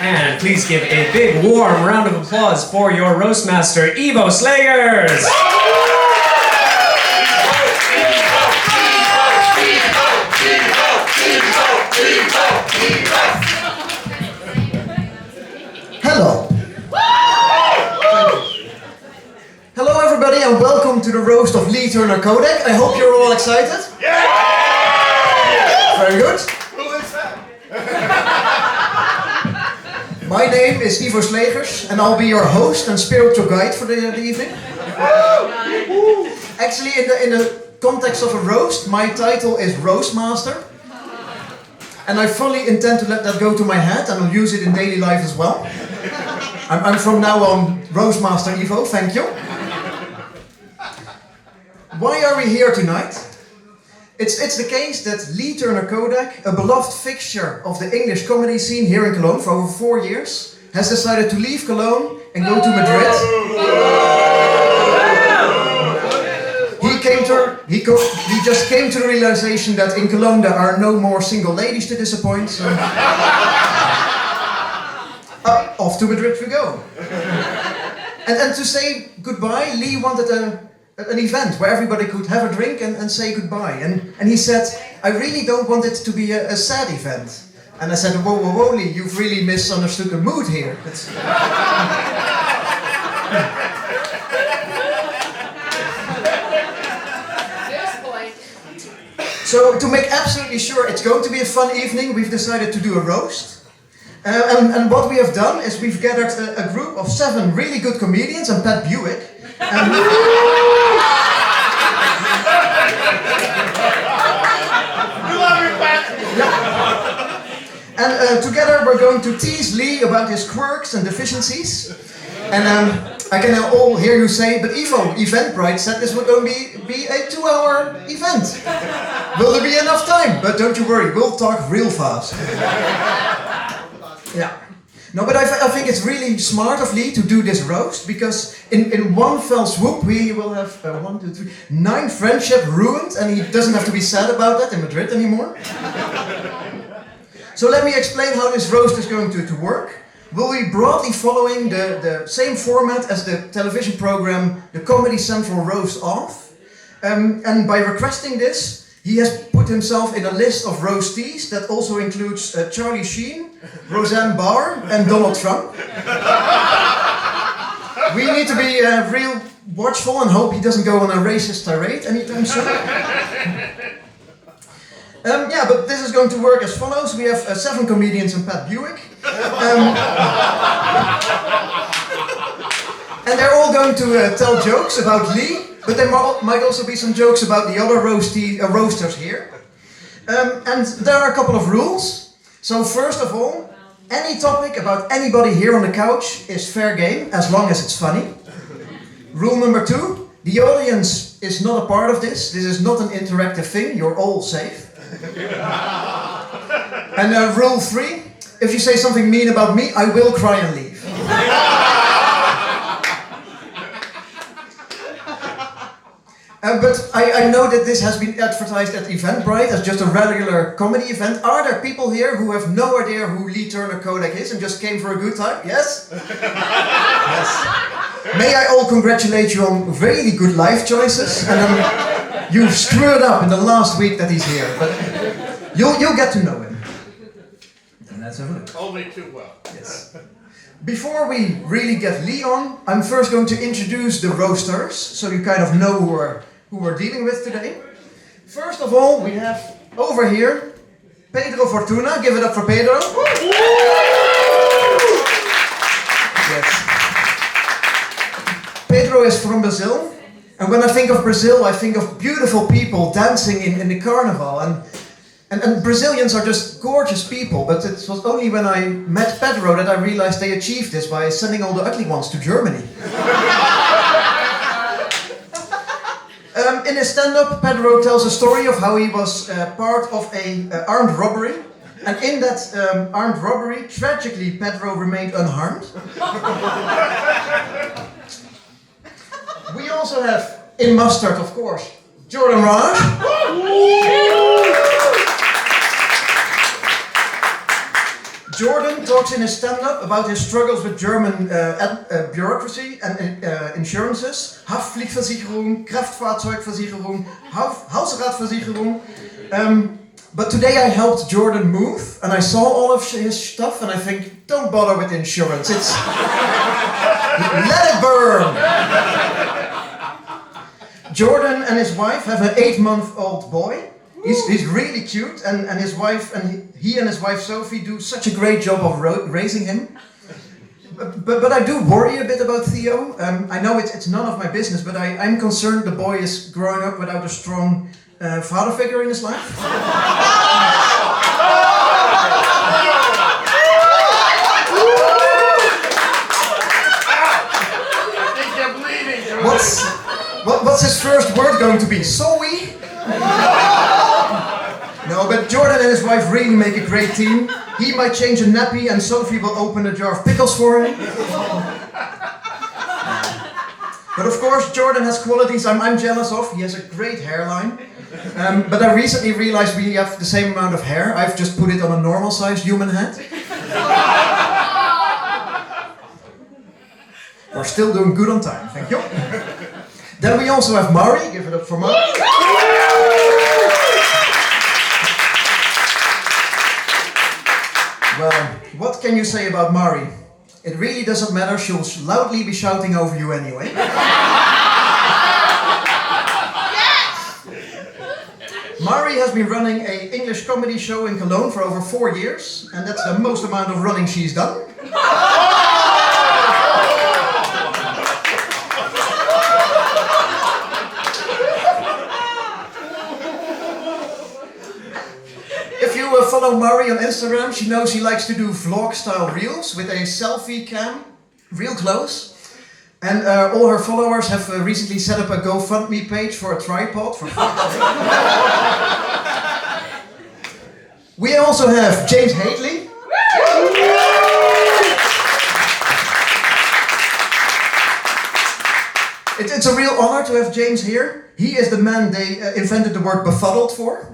And please give a big warm round of applause for your Roastmaster Ivo Slegers! Hello. Hello everybody and welcome to the roast of Turner Kodak. I hope you're all excited. Yeah! Very good. Who is that? My name is Ivo Slegers and I'll be your host and spiritual guide for the evening. Actually, in the context of a roast, my title is Roastmaster. And I fully intend to let that go to my head and I'll use it in daily life as well. I'm from now on Roastmaster Ivo, thank you. Why are we here tonight? It's the case that Turner Kodak, a beloved fixture of the English comedy scene here in Cologne for over 4 years, has decided to leave Cologne and go to Madrid. He just came to the realization that in Cologne there are no more single ladies to disappoint, so off to Madrid we go. And to say goodbye, Lee wanted an event where everybody could have a drink and say goodbye. And he said, I really don't want it to be a sad event. And I said, whoa, Lee, you've really misunderstood the mood here. So to make absolutely sure it's going to be a fun evening, we've decided to do a roast. And what we have done is we've gathered a group of 7 really good comedians and Pat Bewick. And together we're going to tease Lee about his quirks and deficiencies. And I can all hear you say, but Ivo, Eventbrite said this would only be a 2-hour event. Will there be enough time? But don't you worry, we'll talk real fast. Yeah. No, but I think it's really smart of Lee to do this roast, because in one fell swoop we will have 9 friendships ruined, and he doesn't have to be sad about that in Madrid anymore. So let me explain how this roast is going to work. We'll be broadly following the same format as the television program The Comedy Central Roast Off. And by requesting this, he has put himself in a list of roastees that also includes Charlie Sheen, Roseanne Barr and Donald Trump. We need to be real watchful and hope he doesn't go on a racist tirade anytime soon. Yeah, but this is going to work as follows. We have 7 comedians and Pat Bewick. And they're all going to tell jokes about Lee, but there might also be some jokes about the other roasters here. And there are a couple of rules. So first of all, any topic about anybody here on the couch is fair game, as long as it's funny. Rule number 2, the audience is not a part of this. This is not an interactive thing, you're all safe. And rule 3, if you say something mean about me, I will cry and leave. But I know that this has been advertised at Eventbrite as just a regular comedy event. Are there people here who have no idea who Turner Kodak is and just came for a good time? Yes? Yes. May I all congratulate you on really good life choices. And you've screwed up in the last week that he's here. But you'll get to know him. And let's have a look. Only too well. Yes. Before we really get Lee on, I'm first going to introduce the roasters, so you kind of know who we're dealing with today. First of all, we have over here Pedro Fortuna. Give it up for Pedro. Yes. Pedro is from Brazil, and when I think of Brazil, I think of beautiful people dancing in the carnival. And Brazilians are just gorgeous people, but it was only when I met Pedro that I realized they achieved this by sending all the ugly ones to Germany. In his stand-up, Pedro tells a story of how he was part of an armed robbery, and in that armed robbery, tragically, Pedro remained unharmed. We also have, in mustard, of course, Jordan Raj. Jordan talks in his stand-up about his struggles with German bureaucracy and insurances. Haftpflichtversicherung, Kraftfahrzeugversicherung, Hausratversicherung. But today I helped Jordan move, and I saw all of his stuff, and I think, don't bother with insurance. It's let it burn. Jordan and his wife have an 8-month-old boy. He's really cute, and his wife he and his wife Sophie do such a great job of raising him. But I do worry a bit about Theo. I know it's none of my business, but I'm concerned the boy is growing up without a strong father figure in his life. What's his first word going to be? Sorry? No, but Jordan and his wife really make a great team. He might change a nappy and Sophie will open a jar of pickles for him. But of course, Jordan has qualities I'm jealous of. He has a great hairline. But I recently realized we have the same amount of hair. I've just put it on a normal-sized human head. We're still doing good on time, thank you. Then we also have Mari. Give it up for Mari. Well, what can you say about Mari? It really doesn't matter, she'll loudly be shouting over you anyway. Yes! Mari has been running an English comedy show in Cologne for over 4 years, and that's the most amount of running she's done. Follow Mari on Instagram. She knows she likes to do vlog-style reels with a selfie cam, real close. And all her followers have recently set up a GoFundMe page for a tripod. We also have James Hadley. It's a real honor to have James here. He is the man they invented the word befuddled for.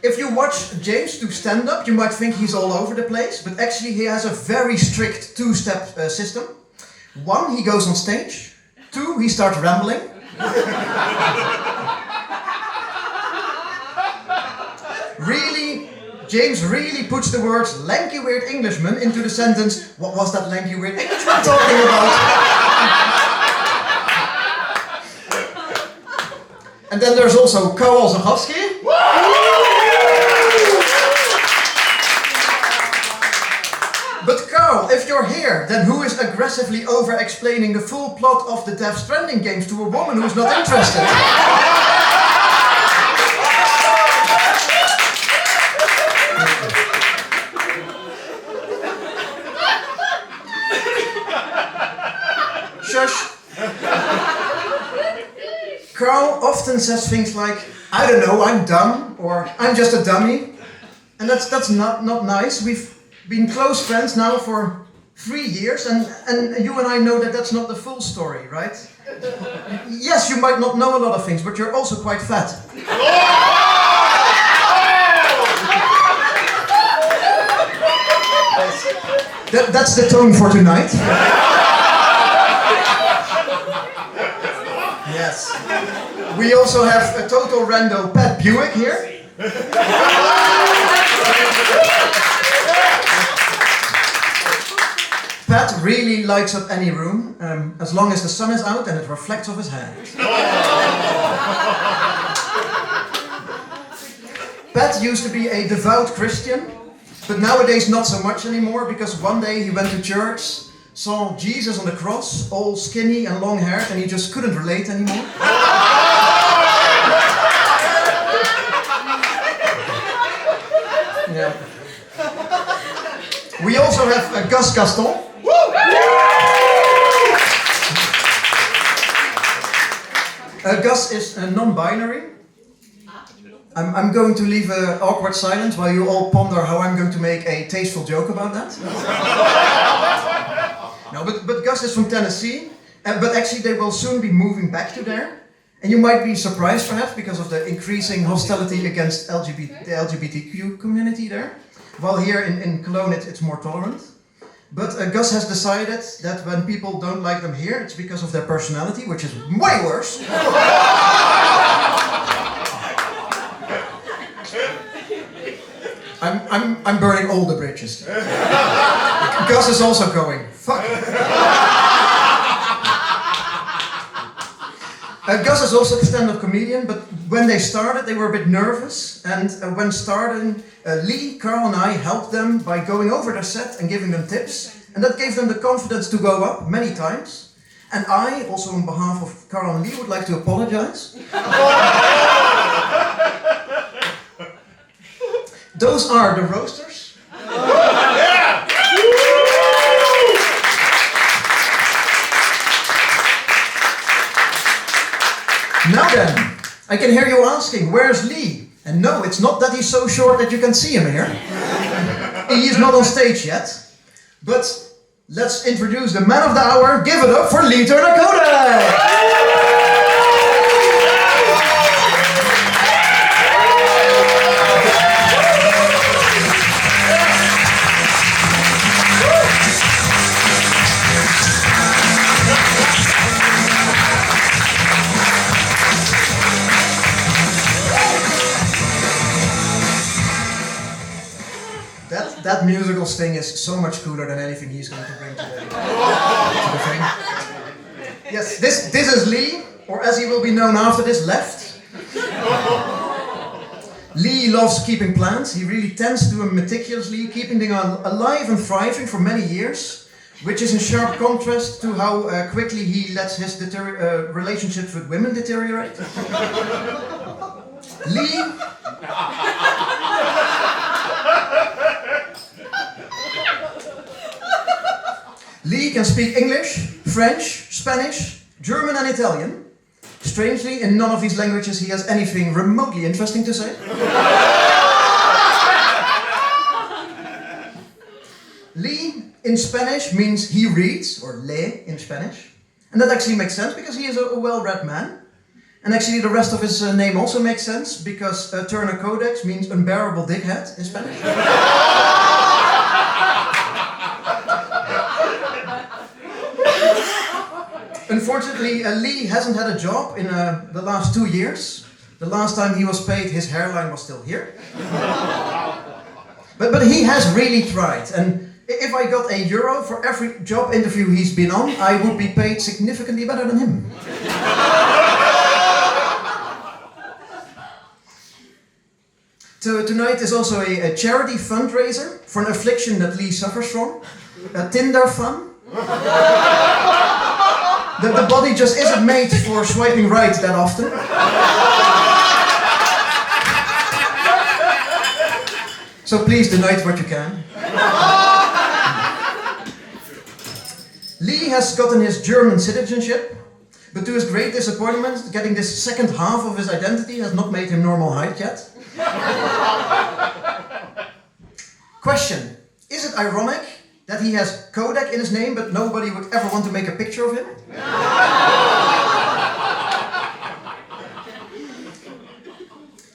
If you watch James do stand-up, you might think he's all over the place, but actually he has a very strict 2-step system. 1, he goes on stage. 2, he starts rambling. James really puts the words lanky weird Englishman into the sentence, what was that lanky weird Englishman talking about? And then there's also Karl Osuchowski. But Karl, if you're here, then who is aggressively over-explaining the full plot of the Death Stranding games to a woman who's not interested? Shush. Karl often says things like, I don't know, I'm dumb, or I'm just a dummy. And that's not nice. We've been close friends now for 3 years, and you and I know that that's not the full story, right? Yes, you might not know a lot of things, but you're also quite fat. That's the tone for tonight. Yes. We also have a total rando Pat Bewick here. Pat really lights up any room, as long as the sun is out and it reflects off his hand. Pat used to be a devout Christian, but nowadays not so much anymore, because one day he went to church, saw Jesus on the cross, all skinny and long haired, and he just couldn't relate anymore. Yeah. We also have Gus Gaston. Gus is non-binary. I'm going to leave an awkward silence while you all ponder how I'm going to make a tasteful joke about that. No, but Gus is from Tennessee, but actually they will soon be moving back to there. And you might be surprised perhaps because of the increasing hostility against the LGBTQ community there. While here in Cologne it's more tolerant. But Gus has decided that when people don't like them here, it's because of their personality, which is way worse. I'm burning all the bridges. Gus is also going, fuck. Gus is also a stand-up comedian, but when they started, they were a bit nervous. And when starting, Lee, Karl and I helped them by going over their set and giving them tips. And that gave them the confidence to go up many times. And I, also on behalf of Karl and Lee, would like to apologize. Those are the roasters. Now then, I can hear you asking, where's Lee? And no, it's not that he's so short that you can see him here. He is not on stage yet. But let's introduce the man of the hour. Give it up for Lee Turner Kodak! That musical sting is so much cooler than anything he's going to bring today. To the thing. Yes, this is Lee, or as he will be known after this, Left. Lee loves keeping plants. He really tends to them meticulously, keeping them alive and thriving for many years, which is in sharp contrast to how quickly he lets his relationships with women deteriorate. Lee can speak English, French, Spanish, German and Italian. Strangely, in none of these languages he has anything remotely interesting to say. Lee in Spanish means he reads, or lee in Spanish. And that actually makes sense because he is a well-read man. And actually the rest of his name also makes sense because Turner Kodak means unbearable dickhead in Spanish. Unfortunately, Lee hasn't had a job in the last 2 years. The last time he was paid, his hairline was still here. But he has really tried. And if I got €1 for every job interview he's been on, I would be paid significantly better than him. Tonight is also a charity fundraiser for an affliction that Lee suffers from. Tinder fun. The body just isn't made for swiping right that often. So please donate what you can. Lee has gotten his German citizenship, but to his great disappointment, getting this second half of his identity has not made him normal height yet. Question: is it ironic that he has Kodak in his name, but nobody would ever want to make a picture of him?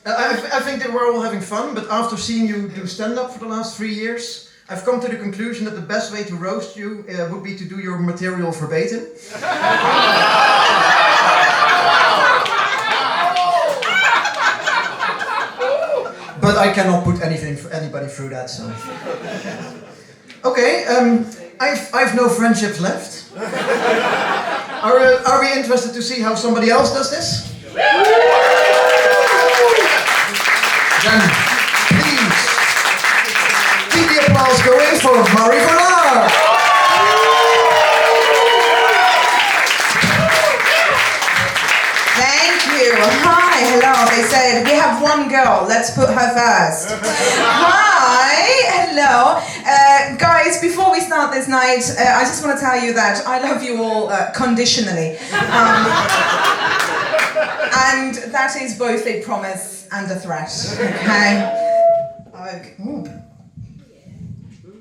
I think that we're all having fun, but after seeing you do stand-up for the last 3 years, I've come to the conclusion that the best way to roast you would be to do your material verbatim. But I cannot put anybody through that, so... Okay, I've no friendships left. Are we interested to see how somebody else does this? Then, please, keep the applause going for Volar. Thank you. Hi, hello. They said we have one girl. Let's put her first. Hi, hello. Guys, before we start this night, I just want to tell you that I love you all conditionally. And that is both a promise and a threat, okay? Ooh.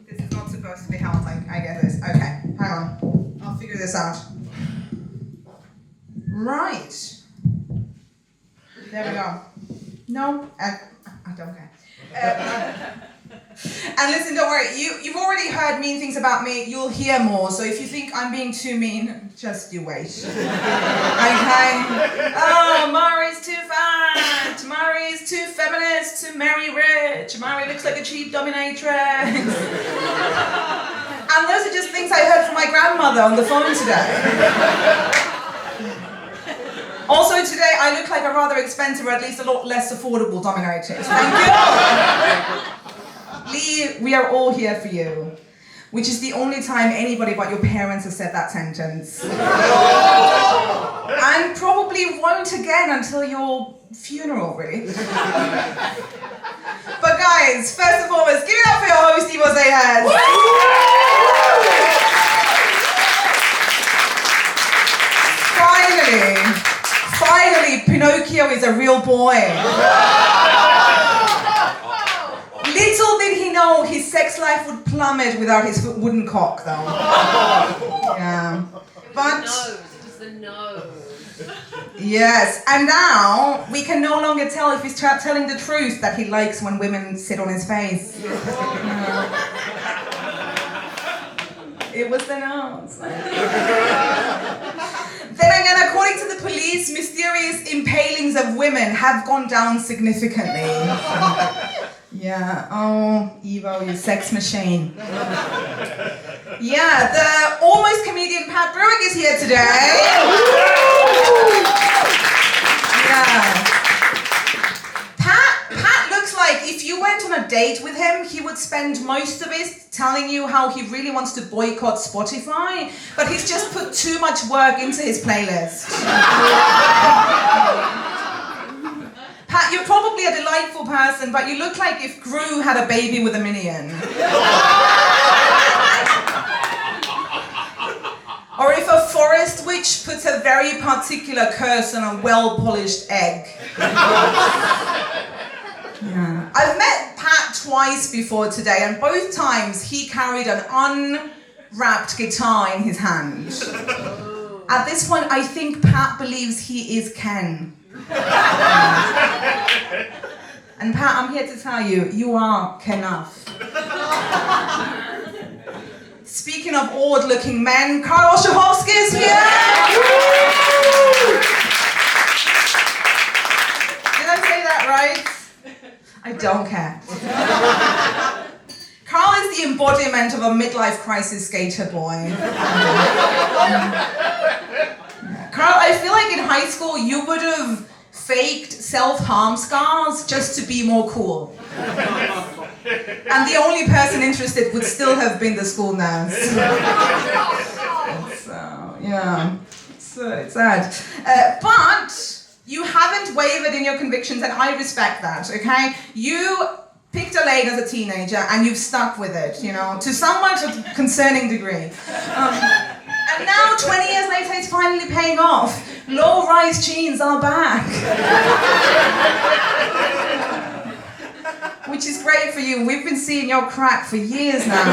This is not supposed to be held, I get this. Okay, hang on. I'll figure this out. Right. There we go. No? I don't care. And listen, don't worry, you've already heard mean things about me, you'll hear more, so if you think I'm being too mean, just you wait. Okay? Oh, Mari's too fat, Mari's too feminist to marry rich, Mari looks like a cheap dominatrix. And those are just things I heard from my grandmother on the phone today. Also today, I look like a rather expensive or at least a lot less affordable dominatrix. Thank you! Lee, we are all here for you. Which is the only time anybody but your parents has said that sentence. And probably won't again until your funeral, really. But guys, first and foremost, give it up for your host, Ivo Slegers. Finally, Pinocchio is a real boy. Little did he know his sex life would plummet without his wooden cock, though. Yeah. But It was the nose. yes, and now we can no longer tell if he's telling the truth that he likes when women sit on his face. It was the nose. Then again, according to the police, mysterious impalings of women have gone down significantly. Yeah, oh, Ivo, you sex machine. Yeah, the almost comedian Pat Bewick is here today. Yeah. Pat looks like if you went on a date with him, he would spend most of it telling you how he really wants to boycott Spotify, but he's just put too much work into his playlist. Pat, you're probably a delightful person, but you look like if Gru had a baby with a minion. Or if a forest witch puts a very particular curse on a well-polished egg. Yeah. I've met Pat twice before today, and both times he carried an unwrapped guitar in his hand. At this point, I think Pat believes he is Ken. And Pat, I'm here to tell you, you are Kenuff. Speaking of odd-looking men, Karl Osuchowski is here! Did I say that right? I don't care. Karl is the embodiment of a midlife crisis skater boy. Karl, I feel like in high school you would have faked self-harm scars just to be more cool. And the only person interested would still have been the school nurse. So, yeah, it's sad. But you haven't wavered in your convictions, and I respect that, okay? You picked a lane as a teenager, and you've stuck with it, you know, to somewhat a concerning degree. And now, 20 years later, it's finally paying off. Low-rise jeans are back. Which is great for you. We've been seeing your crack for years now.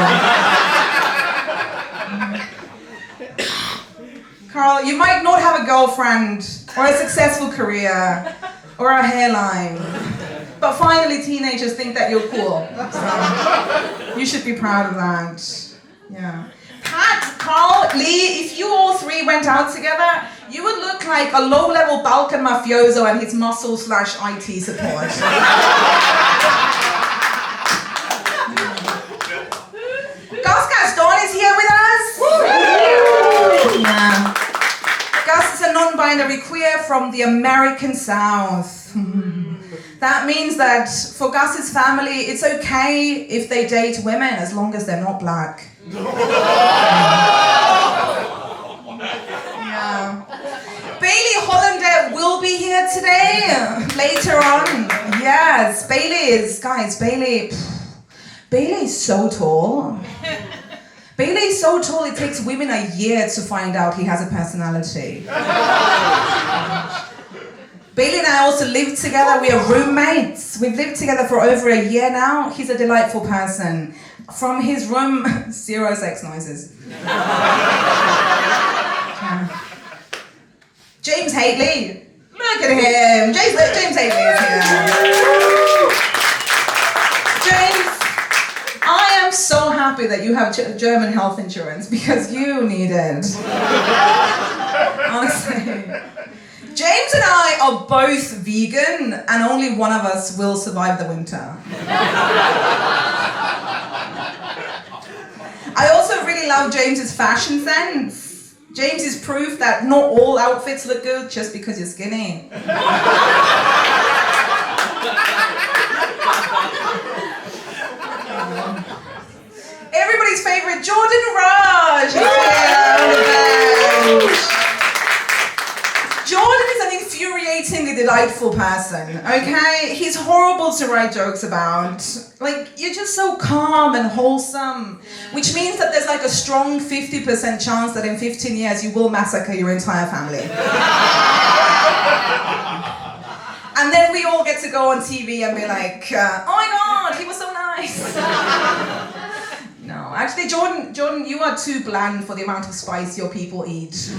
Karl, you might not have a girlfriend, or a successful career, or a hairline. But finally, teenagers think that you're cool. So you should be proud of that. Yeah. Pat, Karl, Lee, if you all three went out together, you would look like a low-level Balkan mafioso and his muscle/IT support. Gus Gaston is here with us. Yeah. Gus is a non-binary queer from the American South. That means that for Gus's family, it's okay if they date women as long as they're not black. Yeah. Bailey Hollender will be here today, later on. Yes, Bailey is so tall. Bailey is so tall, it takes women a year to find out he has a personality. Bailey and I also live together. We are roommates. We've lived together for over a year now. He's a delightful person. From his room, 0 sex noises. Yeah. James Hately. Look at him. James Avery is here. James, I am so happy that you have German health insurance because you need it. Honestly. James and I are both vegan and only one of us will survive the winter. I also really love James's fashion sense. James is proof that not all outfits look good just because you're skinny. Everybody's favorite Jordan Raj is here. Jordan is an infuriatingly delightful person, okay? He's horrible to write jokes about. Like, you're just so calm and wholesome, which means that there's like a strong 50% chance that in 15 years you will massacre your entire family. And then we all get to go on TV and be like, oh my God, he was so nice. No, actually, Jordan, you are too bland for the amount of spice your people eat.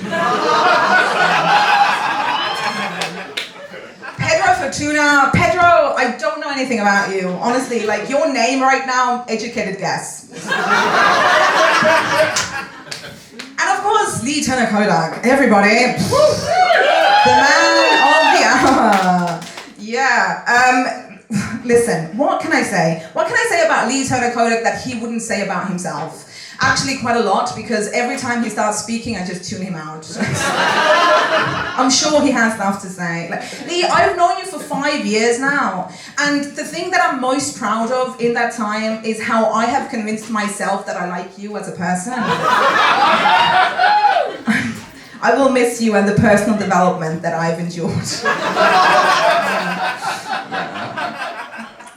Pedro Fortuna. Pedro, I don't know anything about you. Honestly, like your name right now, educated guess. And of course, Turner Kodak. Everybody. The man of the hour. Yeah. Listen, what can I say? What can I say about Turner Kodak that he wouldn't say about himself? Actually, quite a lot, because every time he starts speaking, I just tune him out. I'm sure he has stuff to say. Like, Lee, I've known you for 5 years now, and the thing that I'm most proud of in that time is how I have convinced myself that I like you as a person. I will miss you and the personal development that I've endured.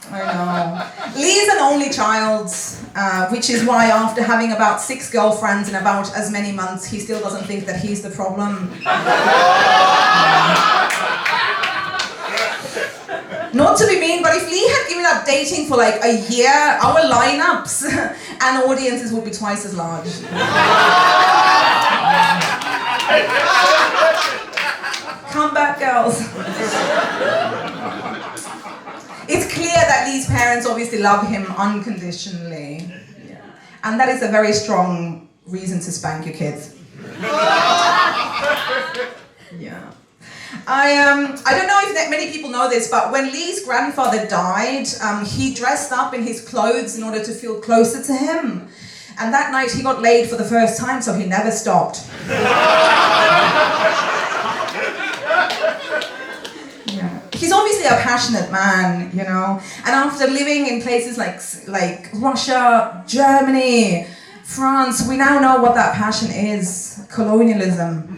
I know. Lee's an only child, which is why after having about 6 girlfriends in about as many months, he still doesn't think that he's the problem. Not to be mean, but if Lee had given up dating for like a year, our lineups and audiences would be twice as large. Come back, girls. It's clear that Lee's parents obviously love him unconditionally. Yeah. And that is a very strong reason to spank your kids. Yeah. I don't know if many people know this, but when Lee's grandfather died, he dressed up in his clothes in order to feel closer to him. And that night he got laid for the first time, so he never stopped. He's obviously a passionate man, you know, and after living in places like Russia, Germany, France, we now know what that passion is: colonialism.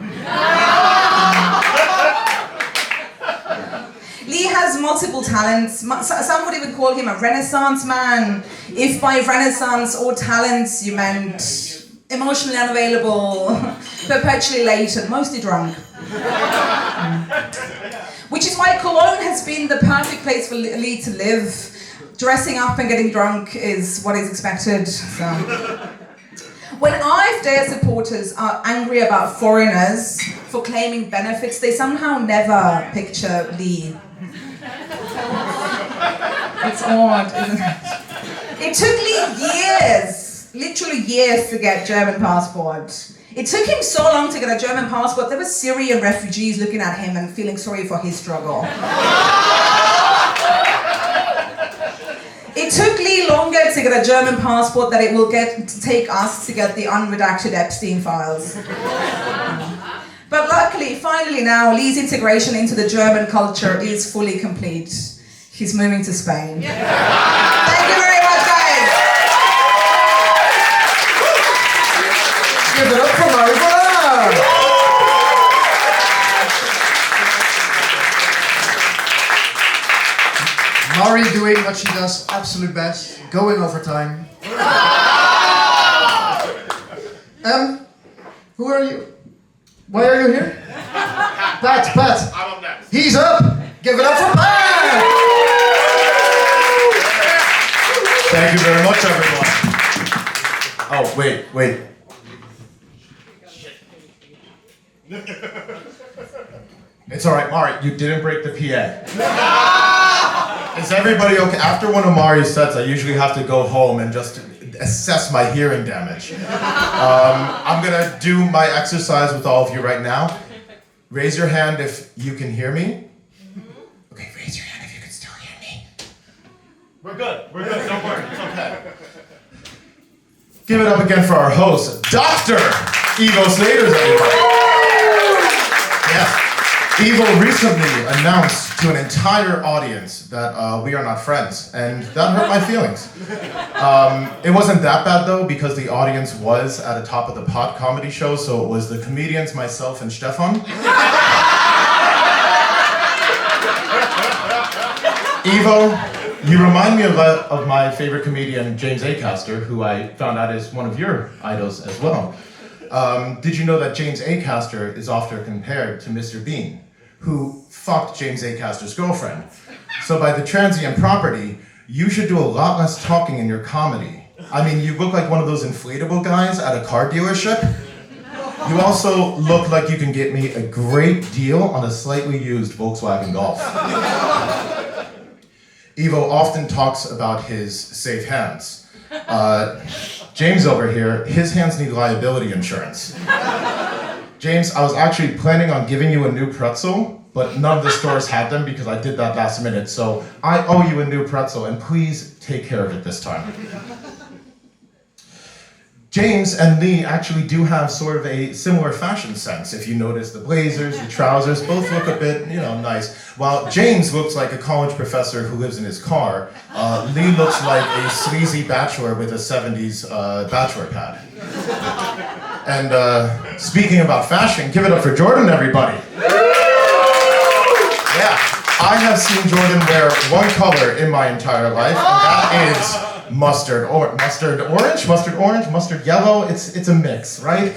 Lee has multiple talents. Somebody would call him a Renaissance man, if by Renaissance or talents you meant emotionally unavailable, perpetually late, and mostly drunk. Which is why Cologne has been the perfect place for Lee to live. Dressing up and getting drunk is what is expected. So. When AfD supporters are angry about foreigners for claiming benefits, they somehow never picture Lee. It's odd, isn't it? It took Lee years, literally years, to get German passport. It took him so long to get a German passport, there were Syrian refugees looking at him and feeling sorry for his struggle. It took Lee longer to get a German passport than it will take us to get the unredacted Epstein files. But luckily, finally now, Lee's integration into the German culture is fully complete. He's moving to Spain. Thank you very much, guys! Give it up for Volar! Mari doing what she does absolute best, going over time. Who are you? Why are you here? Pat. I'm up next. He's up! Give it up for Pat! Thank you very much, everyone. Oh, wait. It's all right, Mari, you didn't break the PA. Is everybody okay? After one of Mari's sets, I usually have to go home and just assess my hearing damage. I'm gonna do my exercise with all of you right now. Raise your hand if you can hear me. Okay, raise your hand if you can still hear me. We're good, don't worry, it's okay. Give it up again for our host, Dr. Ivo Slegers, everybody. Yes. Ivo recently announced to an entire audience that we are not friends, and that hurt my feelings. It wasn't that bad though, because the audience was at a Top of the Pot comedy show, so it was the comedians, myself, and Stefan. Ivo, you remind me of my favorite comedian, James Acaster, who I found out is one of your idols as well. Did you know that James Acaster is often compared to Mr. Bean, who fucked James Acaster's girlfriend? So by the transient property, you should do a lot less talking in your comedy. I mean, you look like one of those inflatable guys at a car dealership. You also look like you can get me a great deal on a slightly used Volkswagen Golf. Ivo often talks about his safe hands. James over here, his hands need liability insurance. James, I was actually planning on giving you a new pretzel, but none of the stores had them because I did that last minute, so I owe you a new pretzel, and please take care of it this time. James and Lee actually do have sort of a similar fashion sense. If you notice the blazers, the trousers, both look a bit, nice. While James looks like a college professor who lives in his car, Lee looks like a sleazy bachelor with a 70s bachelor pad. And speaking about fashion, give it up for Jordan, everybody. Yeah, I have seen Jordan wear one color in my entire life, and that is mustard yellow. It's a mix, right?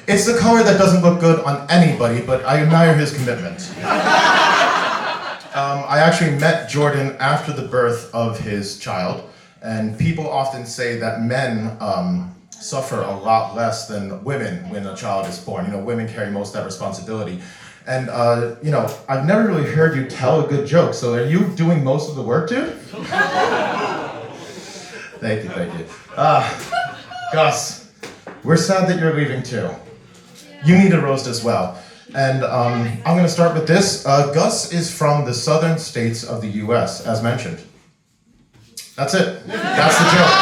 It's the color that doesn't look good on anybody, but I admire his commitment. I actually met Jordan after the birth of his child, and people often say that men suffer a lot less than women when a child is born. Women carry most of that responsibility. And, I've never really heard you tell a good joke, so are you doing most of the work, dude? Thank you. Gus, we're sad that you're leaving too. You need a roast as well. And I'm gonna start with this. Gus is from the southern states of the US, as mentioned. That's it. That's the joke.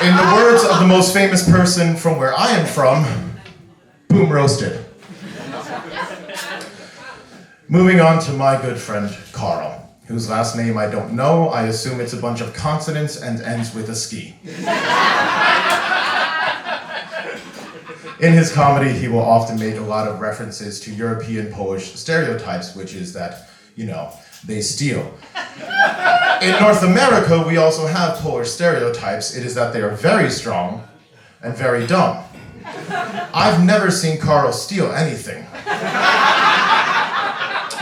In the words of the most famous person from where I am from, boom roasted. Moving on to my good friend, Karl, whose last name I don't know. I assume it's a bunch of consonants and ends with a ski. In his comedy, he will often make a lot of references to European Polish stereotypes, which is that, they steal. In North America, we also have Polish stereotypes. It is that they are very strong and very dumb. I've never seen Karl steal anything.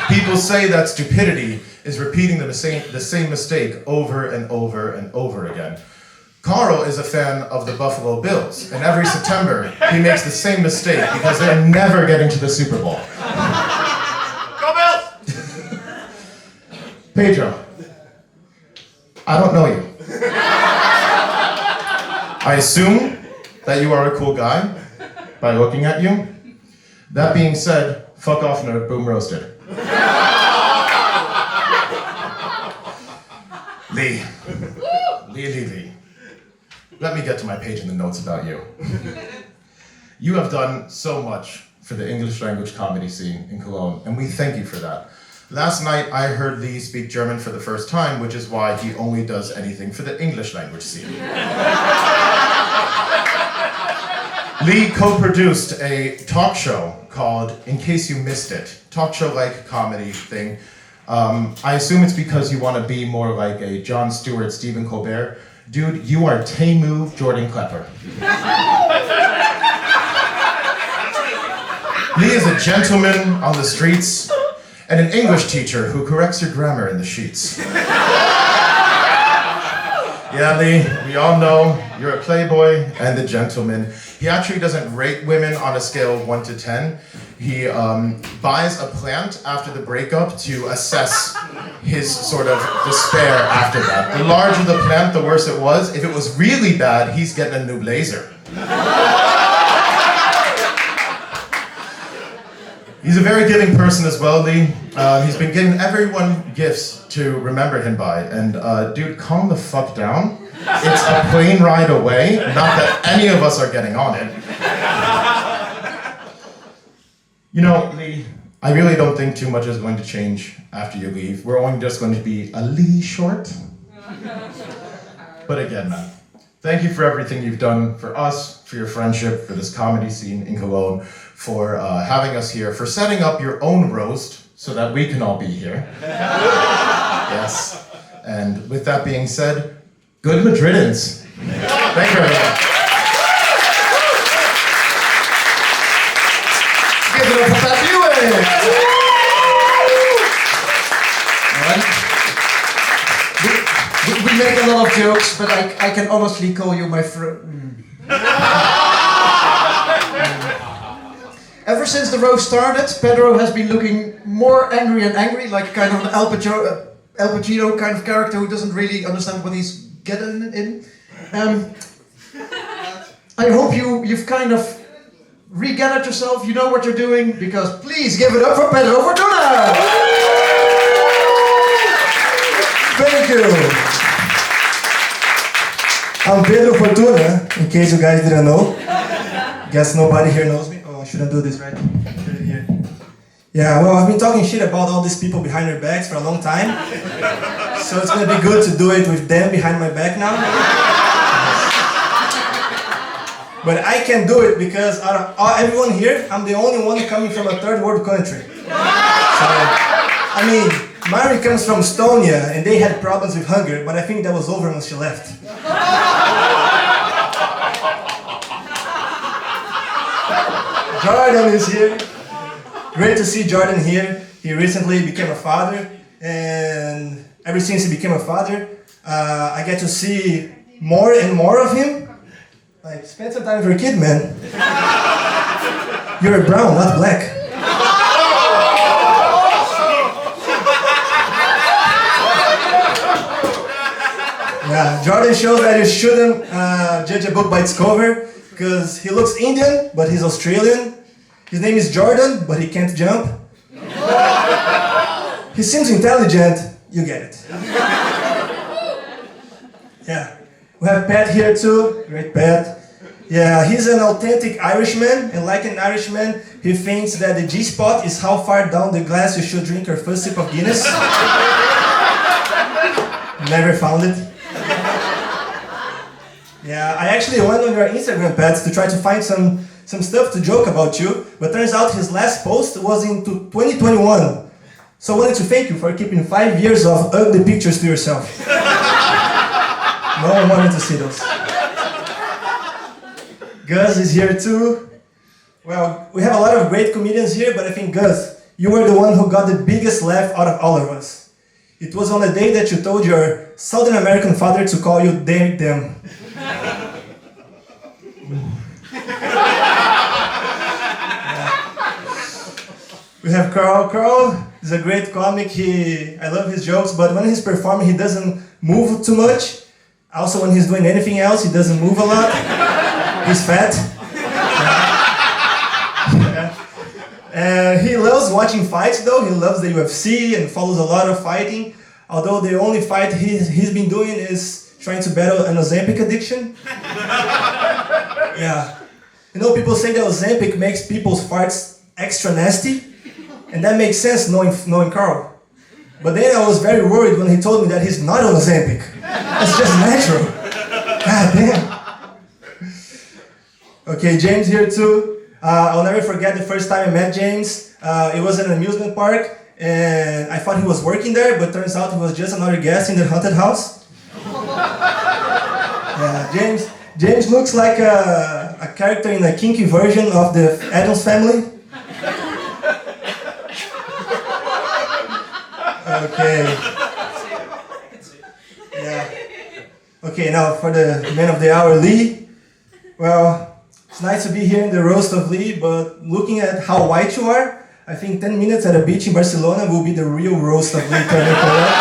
People say that stupidity is repeating the same mistake over and over and over again. Karl is a fan of the Buffalo Bills, and every September he makes the same mistake because they're never getting to the Super Bowl. Go Bills! Pedro, I don't know you. I assume that you are a cool guy by looking at you. That being said, fuck off, nerd, boom roasted. Lee. Let me get to my page in the notes about you. You have done so much for the English language comedy scene in Cologne, and we thank you for that. Last night, I heard Lee speak German for the first time, which is why he only does anything for the English language scene. Lee co-produced a talk show called In Case You Missed It, talk show-like comedy thing. I assume it's because you want to be more like a Jon Stewart, Stephen Colbert. Dude, you are Tamu Jordan Klepper. Lee is a gentleman on the streets and an English teacher who corrects your grammar in the sheets. Yeah, Lee, we all know you're a playboy and a gentleman. He actually doesn't rate women on a scale of 1 to 10. He buys a plant after the breakup to assess his sort of despair after that. The larger the plant, the worse it was. If it was really bad, he's getting a new blazer. He's a very giving person as well, Lee. He's been giving everyone gifts to remember him by. And dude, calm the fuck down. It's a plane ride away, not that any of us are getting on it. You know, Lee, I really don't think too much is going to change after you leave. We're only just going to be a Lee short. But again, man, thank you for everything you've done for us, for your friendship, for this comedy scene in Cologne, for having us here, for setting up your own roast so that we can all be here. Yes. And with that being said, good Madridans. Thank you very much. Give it up for Pat Bewick. We make a lot of jokes, but I can honestly call you my friend. Ever since the roast started, Pedro has been looking more angry and angry, like kind of an Al Pacino kind of character who doesn't really understand what he's getting in. I hope you've kind of regathered yourself, you know what you're doing, because please give it up for Pedro Fortuna! Thank you! I'm Pedro Fortuna, in case you guys didn't know. Guess nobody here knows me. Oh, I shouldn't do this, right? Put it here. Yeah, well, I've been talking shit about all these people behind their backs for a long time. So it's gonna be good to do it with them behind my back now. But I can do it because out of everyone here, I'm the only one coming from a third world country. So, I mean, Mary comes from Estonia and they had problems with hunger, but I think that was over when she left. Jordan is here. Great to see Jordan here. He recently became a father, and ever since he became a father, I get to see more and more of him. Like, spend some time with your kid, man. You're brown, not black. Yeah, Jordan shows that you shouldn't judge a book by its cover, because he looks Indian, but he's Australian. His name is Jordan, but he can't jump. He seems intelligent, you get it. Yeah. We have Pat here too, great Pat. Yeah, he's an authentic Irishman, and like an Irishman, he thinks that the G-spot is how far down the glass you should drink your first sip of Guinness. Never found it. Yeah, I actually went on your Instagram, Pat, to try to find some stuff to joke about you, but turns out his last post was in 2021. So I wanted to thank you for keeping 5 years of ugly pictures to yourself. No one wanted to see those. Gus is here too. Well, we have a lot of great comedians here, but I think Gus, you were the one who got the biggest laugh out of all of us. It was on the day that you told your Southern American father to call you them. We have Karl. Karl is a great comic. I love his jokes, but when he's performing, he doesn't move too much. Also, when he's doing anything else, he doesn't move a lot. He's fat. He loves watching fights, though. He loves the UFC and follows a lot of fighting. Although the only fight he's been doing is trying to battle an Ozempic addiction. Yeah. You know, people say that Ozempic makes people's farts extra nasty. And that makes sense knowing Karl. But then I was very worried when he told me that he's not on Ozempic. That's just natural. God damn. Okay, James here too. I'll never forget the first time I met James. It was at an amusement park, and I thought he was working there, but turns out he was just another guest in the haunted house. Yeah, James looks like a character in a kinky version of the Addams Family. Okay. Yeah. Okay, now for the man of the hour, Lee. Well, it's nice to be here in the roast of Lee, but looking at how white you are, I think 10 minutes at a beach in Barcelona will be the real roast of Lee Turner Kodak.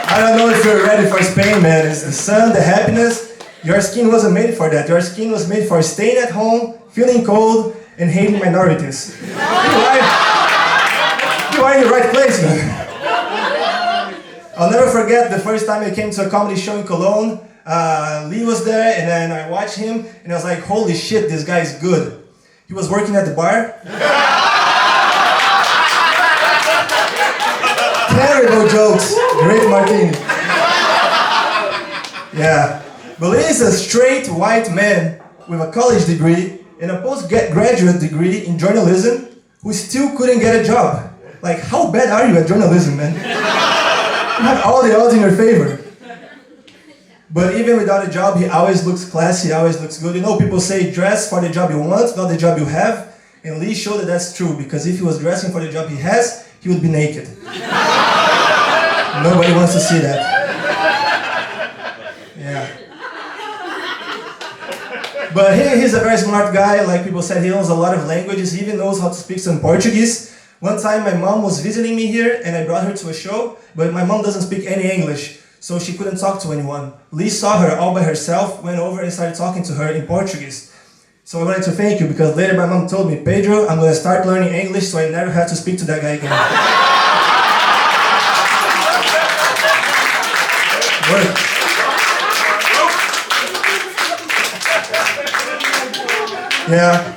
I don't know if you're ready for Spain, man. It's the sun, the happiness. Your skin wasn't made for that. Your skin was made for staying at home, feeling cold, and hating minorities. You are in the right place, man. I'll never forget the first time I came to a comedy show in Cologne. Lee was there, and then I watched him, and I was like, holy shit, this guy is good. He was working at the bar. Terrible jokes. Great martini. Yeah. But Lee is a straight white man with a college degree and a postgraduate degree in journalism who still couldn't get a job. Like, how bad are you at journalism, man? You have all the odds in your favor. But even without a job, he always looks classy, always looks good. You know, people say dress for the job you want, not the job you have. And Lee showed that that's true, because if he was dressing for the job he has, he would be naked. Nobody wants to see that. Yeah. But he's a very smart guy. Like people said, he knows a lot of languages. He even knows how to speak some Portuguese. One time my mom was visiting me here and I brought her to a show, but my mom doesn't speak any English, so she couldn't talk to anyone. Lee saw her all by herself, went over and started talking to her in Portuguese. So I wanted to thank you, because later my mom told me, Pedro, I'm going to start learning English so I never have to speak to that guy again. Work. Yeah.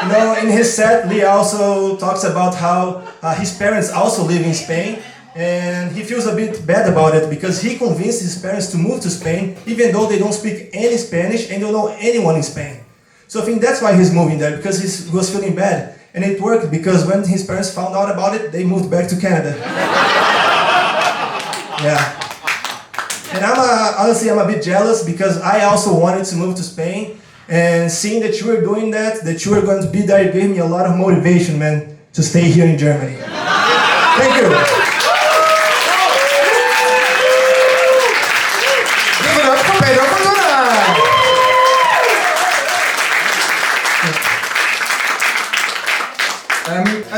You know, in his set, Lee also talks about how his parents also live in Spain, and he feels a bit bad about it because he convinced his parents to move to Spain even though they don't speak any Spanish and don't know anyone in Spain. So I think that's why he's moving there, because he was feeling bad. And it worked, because when his parents found out about it, they moved back to Canada. Yeah. And honestly, I'm a bit jealous, because I also wanted to move to Spain. And seeing that you were doing that you were going to be there, it gave me a lot of motivation, man, to stay here in Germany. Thank you. Give it up for Pedro Fortuna.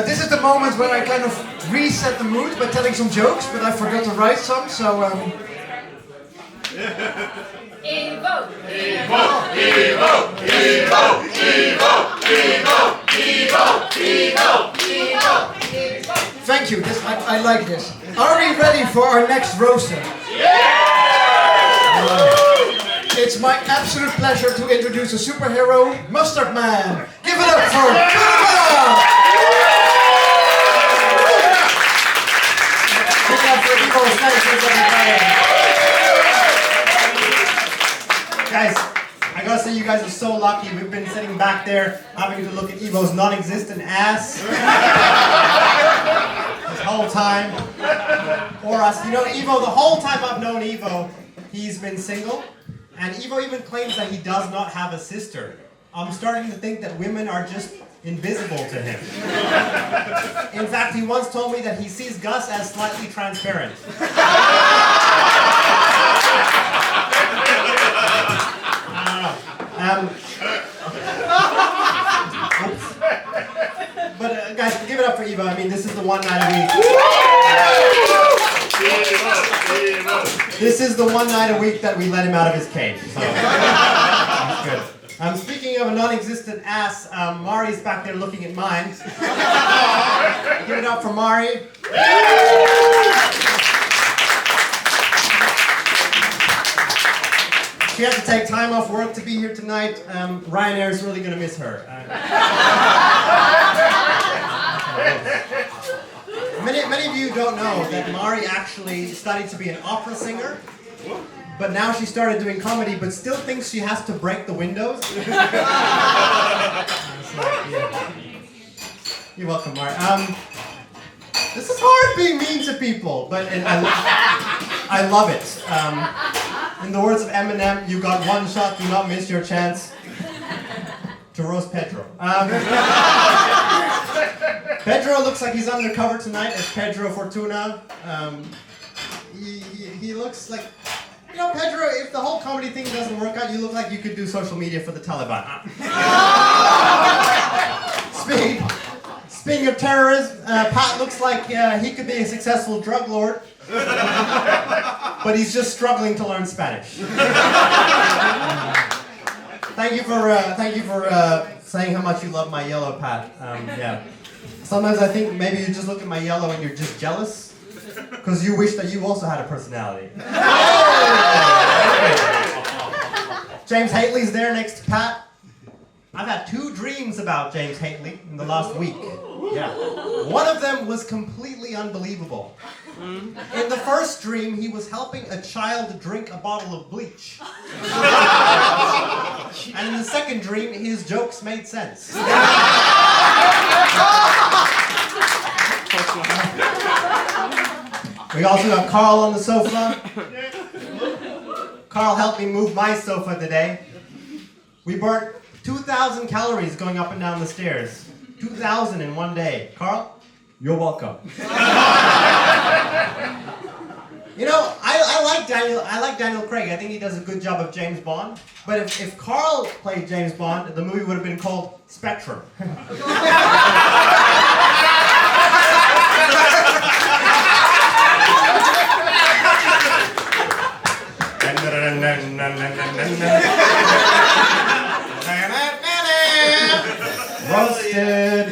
This is the moment where I kind of reset the mood by telling some jokes, but I forgot to write some, so Ivo! thank you. I like this. Are we ready for our next roaster? It's my absolute pleasure to introduce a superhero, Mustard Man. Give it up for Ivo Slegers, everybody. Guys, I gotta say you guys are so lucky. We've been sitting back there having to look at Ivo's non-existent ass this whole time. Or us. You know, Ivo, the whole time I've known Ivo, he's been single. And Ivo even claims that he does not have a sister. I'm starting to think that women are just invisible to him. In fact, he once told me that he sees Gus as slightly transparent. But guys, give it up for Ivo. I mean, this is the one night a week. This is the one night a week that we let him out of his cage. So that's good. Speaking of a non-existent ass, Mari's back there looking at mine. Give it up for Mari. She had to take time off work to be here tonight. Ryanair is really going to miss her. Many of you don't know that Mari actually studied to be an opera singer, but now she started doing comedy, but still thinks she has to break the windows. You're welcome, Mari. This is hard being mean to people, but I love it. In the words of Eminem, you got one shot, do not miss your chance to roast Pedro. Pedro looks like he's undercover tonight as Pedro Fortuna. He looks like, you know, Pedro, if the whole comedy thing doesn't work out, you look like you could do social media for the Taliban. Speaking of terrorism, Pat looks like he could be a successful drug lord, but he's just struggling to learn Spanish. Thank you for saying how much you love my yellow, Pat. Yeah. Sometimes I think maybe you just look at my yellow and you're just jealous because you wish that you also had a personality. James Hately's there next to Pat. I've had 2 dreams about James Hately in the last week. Yeah. One of them was completely unbelievable. In the first dream, he was helping a child drink a bottle of bleach. And in the second dream, his jokes made sense. We also got Karl on the sofa. Karl helped me move my sofa today. We burnt 2,000 calories going up and down the stairs. 2,000 in one day. Karl, you're welcome. You know, I like Daniel Craig. I think he does a good job of James Bond. But if Karl played James Bond, the movie would have been called Spectrum. Roasted.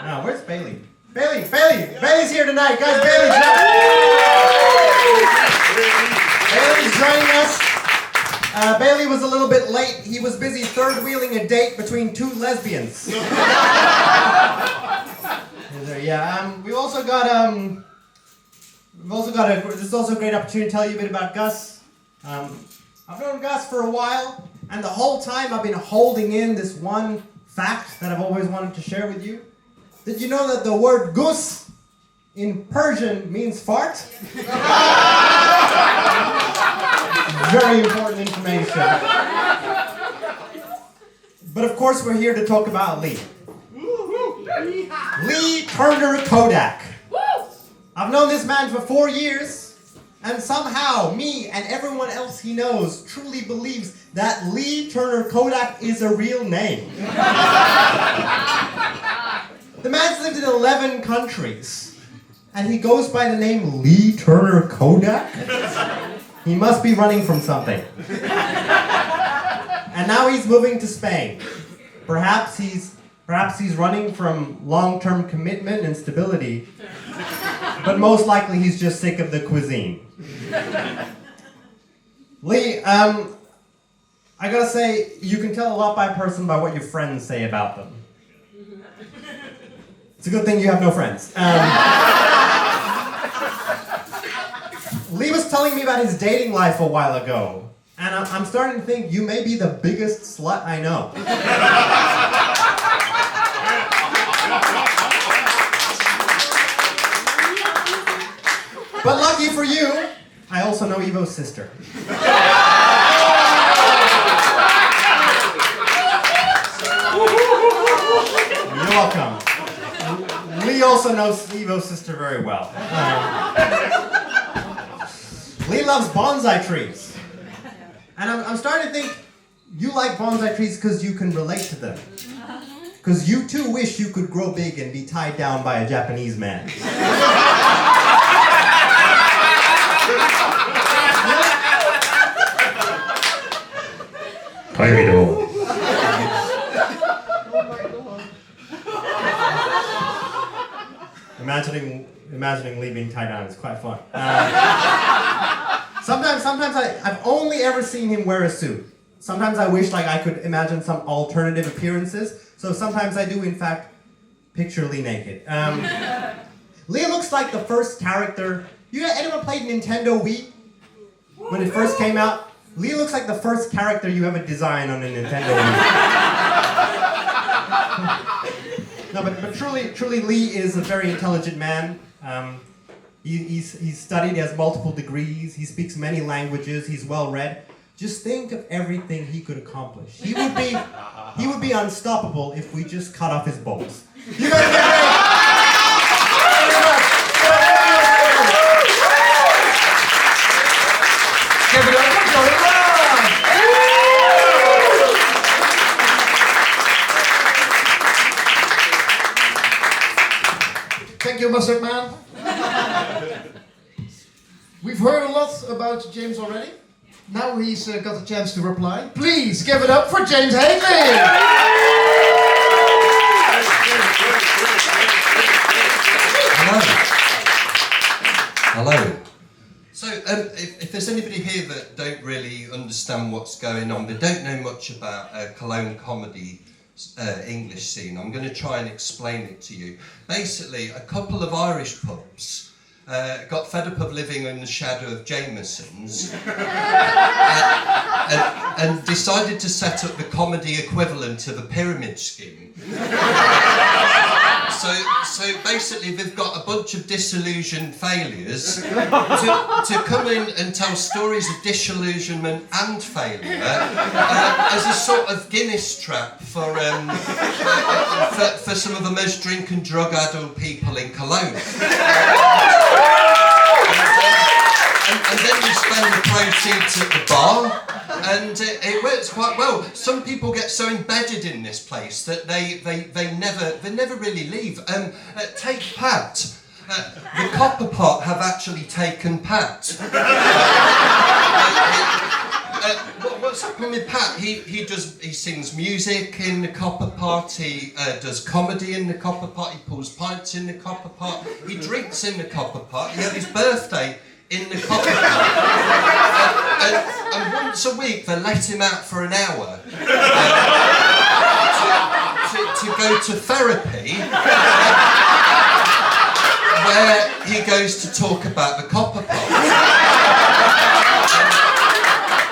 Now, where's Bailey? Bailey's here tonight, guys. Bailey's joining us. Bailey was a little bit late. He was busy third-wheeling a date between 2 lesbians. We've also got this is also a great opportunity to tell you a bit about Gus. I've known Gus for a while, and the whole time I've been holding in this one fact that I've always wanted to share with you. Did you know that the word Gus in Persian means fart? Very important information. But of course we're here to talk about Lee. Lee Turner Kodak. I've known this man for 4 years, and somehow me and everyone else he knows truly believes that Lee Turner Kodak is a real name. The man's lived in 11 countries, and he goes by the name Lee Turner Kodak? He must be running from something. And now he's moving to Spain. Perhaps he's running from long-term commitment and stability, but most likely he's just sick of the cuisine. Lee, I gotta say, you can tell a lot by a person by what your friends say about them. It's a good thing you have no friends. Lee was telling me about his dating life a while ago, and I'm starting to think you may be the biggest slut I know. But lucky for you, I also know Ivo's sister. You're welcome. Lee also knows Ivo's sister very well. Lee loves bonsai trees. And I'm starting to think you like bonsai trees because you can relate to them. Because you too wish you could grow big and be tied down by a Japanese man. Imagining Lee being tied down is quite fun. Sometimes I've only ever seen him wear a suit. Sometimes I wish I could imagine some alternative appearances. So sometimes I do, in fact, picture Lee naked. Lee looks like the first character. Anyone played Nintendo Wii? When it first came out? Lee looks like the first character you ever designed on a Nintendo Wii. No, but truly Lee is a very intelligent man. He's studied, he has multiple degrees, he speaks many languages, he's well read. Just think of everything he could accomplish. He would be unstoppable if we just cut off his balls. You guys are great. Give it up for Johnny Brown. Thank you, Mustard Man. We've heard a lot about James already. Now he's got a chance to reply. Please give it up for James Haley. Hello. So, if there's anybody here that don't really understand what's going on, they don't know much about Cologne comedy English scene, I'm going to try and explain it to you. Basically, a couple of Irish pubs got fed up of living in the shadow of Jameson's and decided to set up the comedy equivalent of a pyramid scheme. So basically they've got a bunch of disillusioned failures to come in and tell stories of disillusionment and failure as a sort of Guinness trap for some of the most drink and drug-addled people in Cologne. And then you spend the proceeds at the bar, and it works quite well. Some people get so embedded in this place that they never really leave. Take Pat. The Copper Pot have actually taken Pat. What's happened with Pat? He sings music in the Copper Pot. He does comedy in the Copper Pot. He pulls pints in the Copper Pot. He drinks in the Copper Pot. He had his birthday in the Copper Pot. And once a week they let him out for an hour to go to therapy, where he goes to talk about the Copper Pot.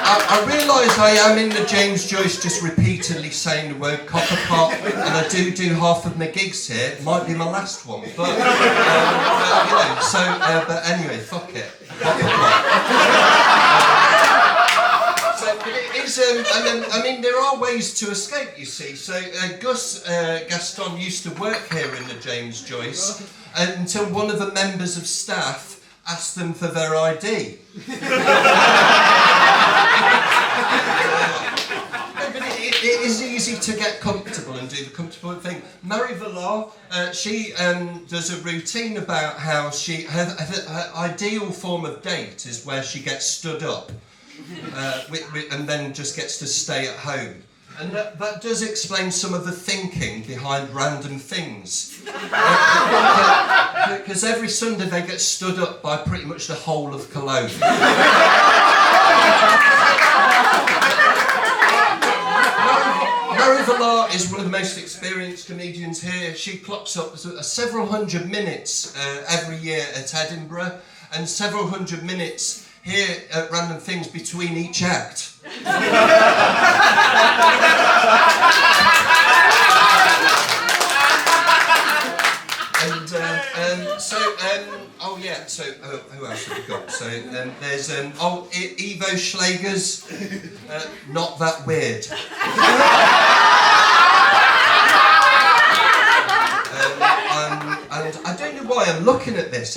I realise I am in the James Joyce just repeatedly saying the word Copper Pot, and I do half of my gigs here. It might be my last one, but you know. So, but anyway, fuck it. Copper Pot. So, but it is. I mean, there are ways to escape. You see. So, Gus Gaston used to work here in the James Joyce until one of the members of staff asked them for their ID. It is easy to get comfortable and do the comfortable thing. Mary Volar, she does a routine about how her ideal form of date is where she gets stood up and then just gets to stay at home. And that does explain some of the thinking behind Random Things. Because every Sunday they get stood up by pretty much the whole of Cologne. Mary Volar is one of the most experienced comedians here. She clocks up several hundred minutes every year at Edinburgh, and several hundred minutes here at Random Things between each act. Who else have we got? So there's Ivo Slegers, not that weird. And I don't know why I'm looking at this.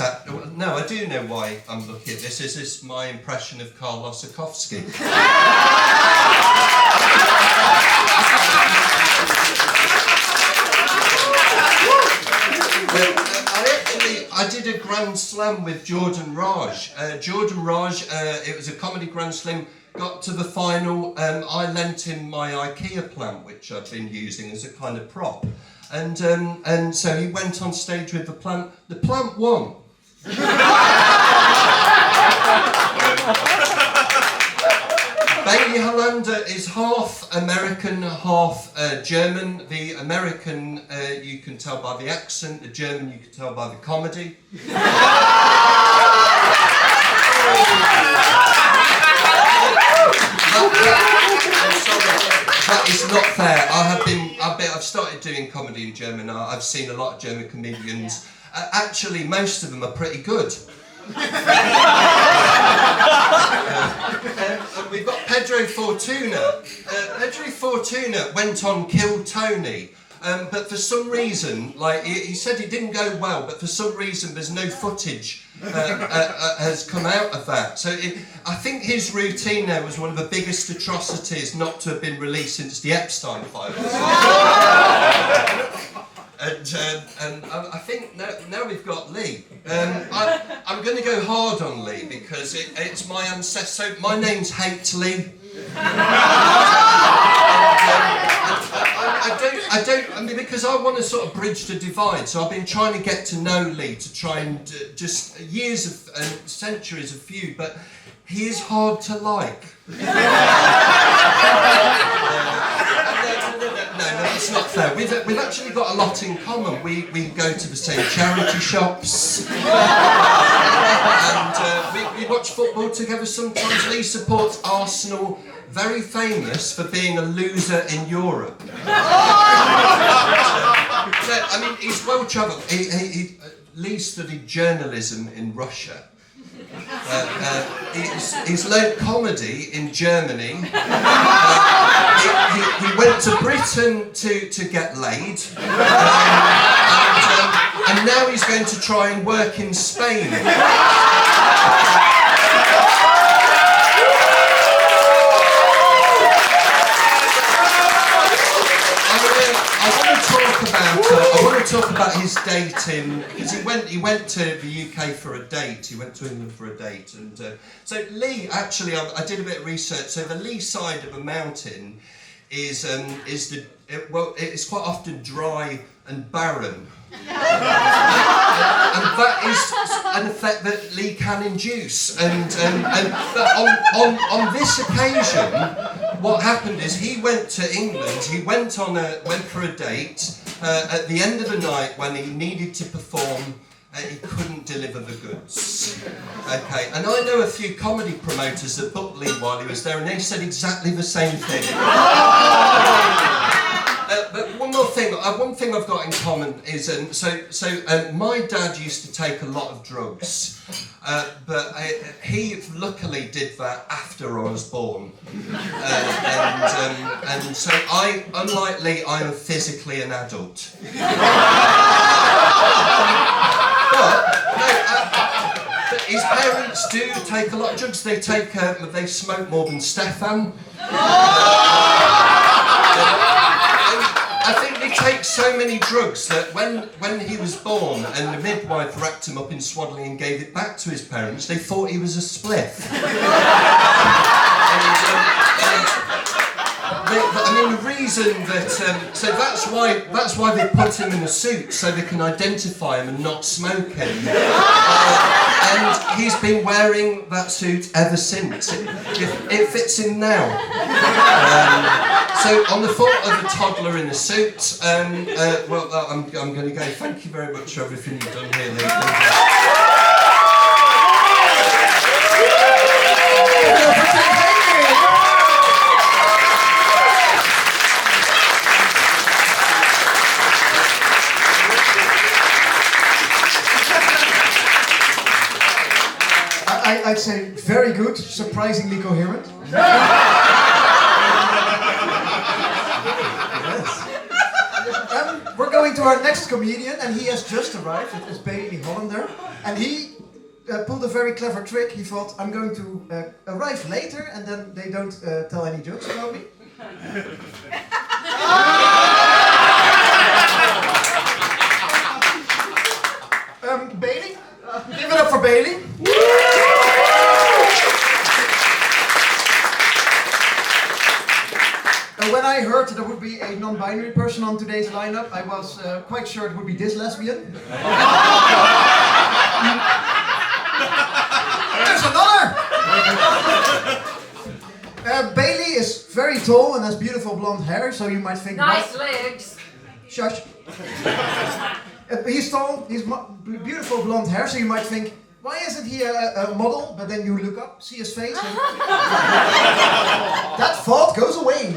No, I do know why I'm looking at this. This is my impression of Karl Osuchowski. I did a Grand Slam with Jordan Raj. Jordan Raj, it was a comedy Grand Slam, got to the final. I lent him my IKEA plant, which I've been using as a kind of prop. And so he went on stage with the plant. The plant won. Bailey Hollender is half American, half German. The American you can tell by the accent, the German you can tell by the comedy. That is not fair. I've started doing comedy in German now. I've seen a lot of German comedians. Actually, most of them are pretty good. We've got Pedro Fortuna. Pedro Fortuna went on Kill Tony, but for some reason, like he said it didn't go well, but for some reason there's no footage has come out of that. So I think his routine there was one of the biggest atrocities not to have been released since the Epstein files. And I think now we've got Lee. I'm going to go hard on Lee because it's my ancestor. So my name's Hate Lee. I mean, because I want to sort of bridge the divide, so I've been trying to get to know Lee to try and just years of and centuries of feud, but he is hard to like. No, it's not fair. We've actually got a lot in common. We go to the same charity shops, and we watch football together sometimes. Lee supports Arsenal, very famous for being a loser in Europe. I mean, he's well travelled. Lee studied journalism in Russia. He's learnt comedy in Germany. He went to Britain to get laid, and now he's going to try and work in Spain. I want to talk about his dating, because he went to the UK for a date. He went to England for a date, and so Lee. Actually, I did a bit of research. So the Lee side of a mountain is it's quite often dry and barren, and that is an effect that Lee can induce. And but on this occasion, what happened is he went to England. He went for a date. At the end of the night, when he needed to perform, he couldn't deliver the goods. Okay, and I know a few comedy promoters that booked Lee while he was there, and they said exactly the same thing. But one more thing, one thing I've got in common is, my dad used to take a lot of drugs, but he luckily did that after I was born, and so unlike Lee, I'm physically an adult. But his parents do take a lot of drugs. They smoke more than Stefan. I think they take so many drugs that when he was born and the midwife wrapped him up in swaddling and gave it back to his parents, they thought he was a spliff. The reason that so that's why they put him in a suit, so they can identify him and not smoke him. And he's been wearing that suit ever since. It fits him now. So on the thought of a toddler in a suit, I'm going to go. Thank you very much for everything you've done here, Lee. I'd say very good, surprisingly coherent. We're going to our next comedian, and he has just arrived. It is Bailey Hollender, and he pulled a very clever trick. He thought, I'm going to arrive later, and then they don't tell any jokes about me. Bailey, give it up for Bailey. When I heard there would be a non-binary person on today's lineup, I was quite sure it would be this lesbian. There's another! Bailey is very tall and has beautiful blonde hair, so you might think... Nice legs! Shush. He's tall, he's beautiful blonde hair, so you might think, why isn't he a model? But then you look up, see his face, and that thought goes away.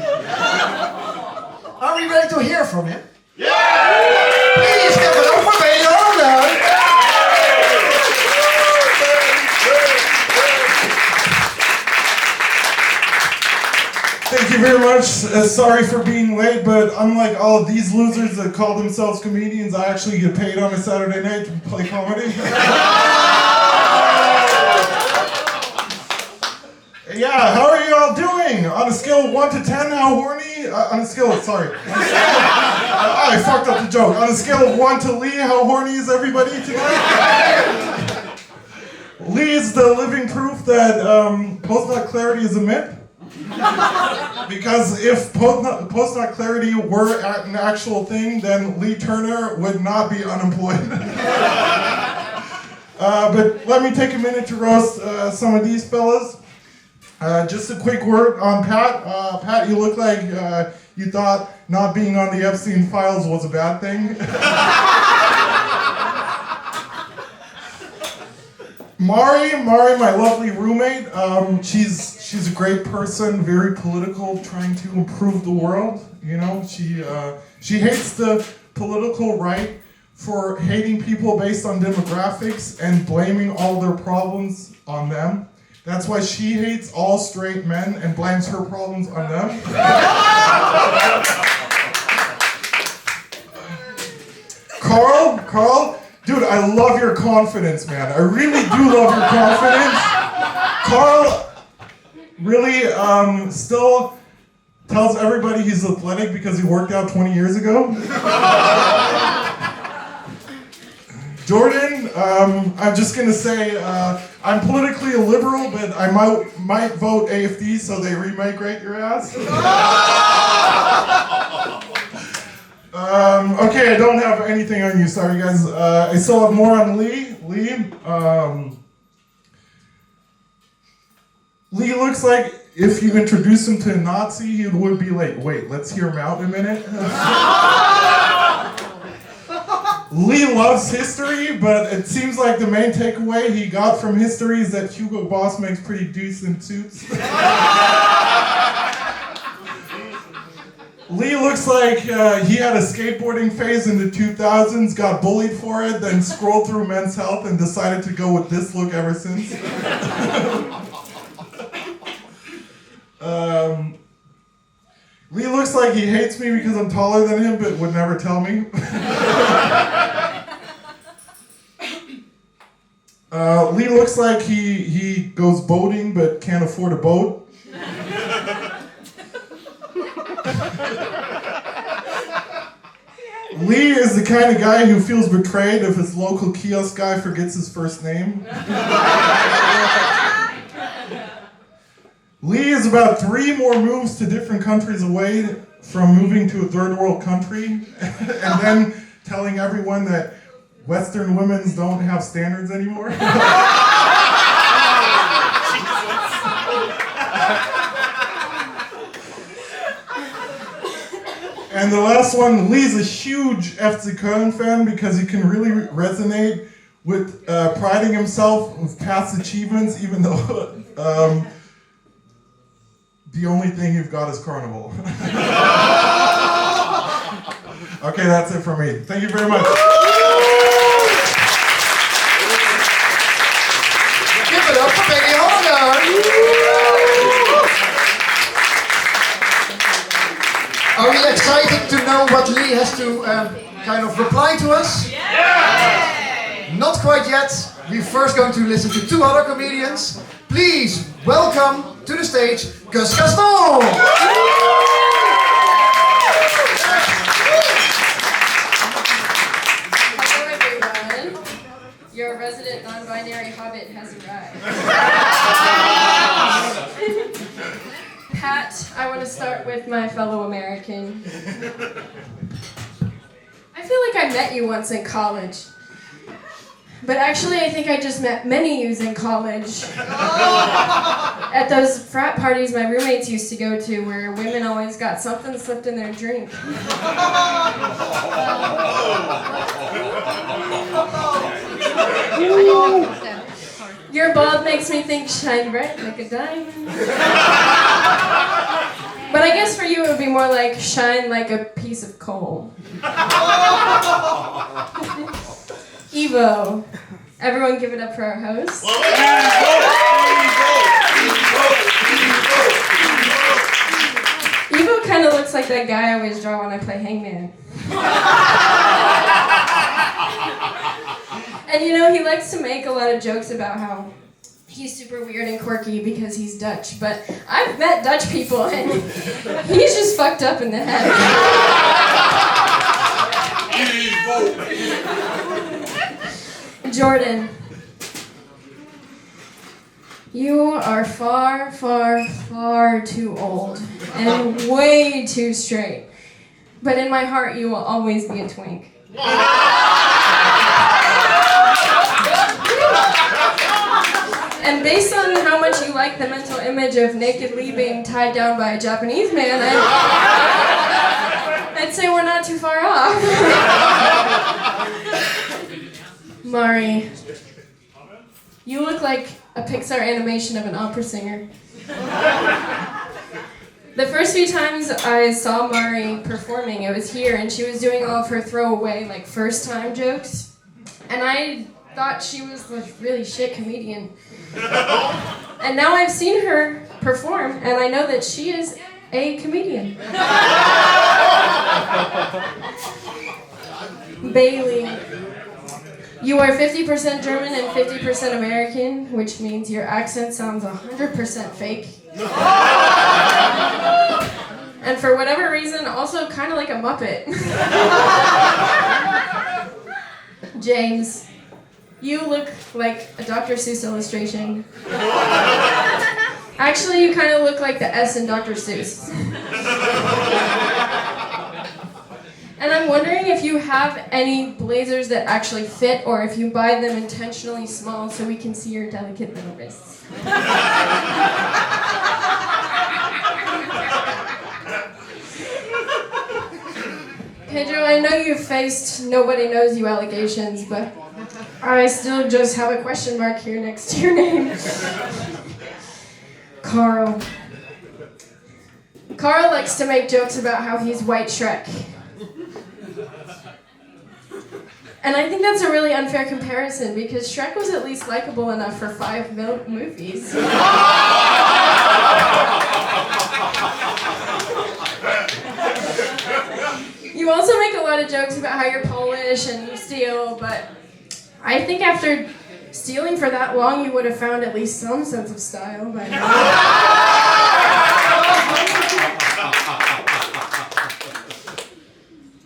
Are we ready to hear from him? Yeah! Please give it up for Bailey Hollender! Thank you very very much. Sorry for being late, but unlike all of these losers that call themselves comedians, I actually get paid on a Saturday night to play comedy. Yeah, how are you all doing? On a scale of 1 to 10, how horny? On a scale of, sorry. I fucked up the joke. On a scale of 1 to Lee, how horny is everybody tonight? Lee is the living proof that post-nut clarity is a myth. Because if post-nut clarity were an actual thing, then Lee Turner would not be unemployed. But let me take a minute to roast some of these fellas. Just a quick word on Pat. Pat, you look like you thought not being on the Epstein files was a bad thing. Mari, my lovely roommate. She's a great person, very political, trying to improve the world. You know, she hates the political right for hating people based on demographics and blaming all their problems on them. That's why she hates all straight men and blames her problems on them. Karl, dude, I love your confidence, man. I really do love your confidence. Karl really still tells everybody he's athletic because he worked out 20 years ago. Jordan, I'm just gonna say I'm politically a liberal, but I might vote AFD so they remigrate your ass. Okay, I don't have anything on you. Sorry, guys. I still have more on Lee. Lee looks like if you introduce him to a Nazi, he would be like, wait, let's hear him out in a minute. Lee loves history, but it seems like the main takeaway he got from history is that Hugo Boss makes pretty decent suits. Lee looks like he had a skateboarding phase in the 2000s, got bullied for it, then scrolled through Men's Health and decided to go with this look ever since. Lee looks like he hates me because I'm taller than him, but would never tell me. Lee looks like he goes boating but can't afford a boat. Lee is the kind of guy who feels betrayed if his local kiosk guy forgets his first name. Lee is about 3 more moves to different countries away from moving to a third world country and then telling everyone that Western women don't have standards anymore. And the last one, Lee's a huge FC Cologne fan because he can really resonate with priding himself with past achievements, even though the only thing you've got is Carnival. Okay, that's it for me. Thank you very much. Give it up for Baby Hollender. Are we excited to know what Lee has to kind of reply to us? Yay! Not quite yet. We're first going to listen to 2 other comedians. Please welcome to the stage Gus Gaston. Hello everyone. Your resident non-binary hobbit has arrived. Pat, I want to start with my fellow American. I feel like I met you once in college. But actually, I think I just met many yous in college. At those frat parties my roommates used to go to where women always got something slipped in their drink. Your bulb makes me think shine bright like a diamond. But I guess for you it would be more like shine like a piece of coal. Ivo. Everyone give it up for our host. kind of looks like that guy I always draw when I play Hangman. And you know, he likes to make a lot of jokes about how he's super weird and quirky because he's Dutch. But I've met Dutch people and he's just fucked up in the head. Jordan, you are far, far, far too old and way too straight. But in my heart, you will always be a twink. And based on how much you like the mental image of Naked Lee being tied down by a Japanese man, I'd say we're not too far off. Mari, you look like a Pixar animation of an opera singer. The first few times I saw Mari performing, it was here, and she was doing all of her throwaway, like, first-time jokes. And I thought she was a really shit comedian. And now I've seen her perform, and I know that she is a comedian. Bailey, you are 50% German and 50% American, which means your accent sounds 100% fake. And for whatever reason, also kind of like a Muppet. James, you look like a Dr. Seuss illustration. Actually, you kind of look like the S in Dr. Seuss. And I'm wondering if you have any blazers that actually fit, or if you buy them intentionally small so we can see your delicate little wrists. Pedro, I know you've faced nobody knows you allegations, but I still just have a question mark here next to your name. Karl. Karl likes to make jokes about how he's White Shrek. And I think that's a really unfair comparison because Shrek was at least likable enough for 5 movies. You also make a lot of jokes about how you're Polish and you steal, but I think after stealing for that long, you would have found at least some sense of style by now.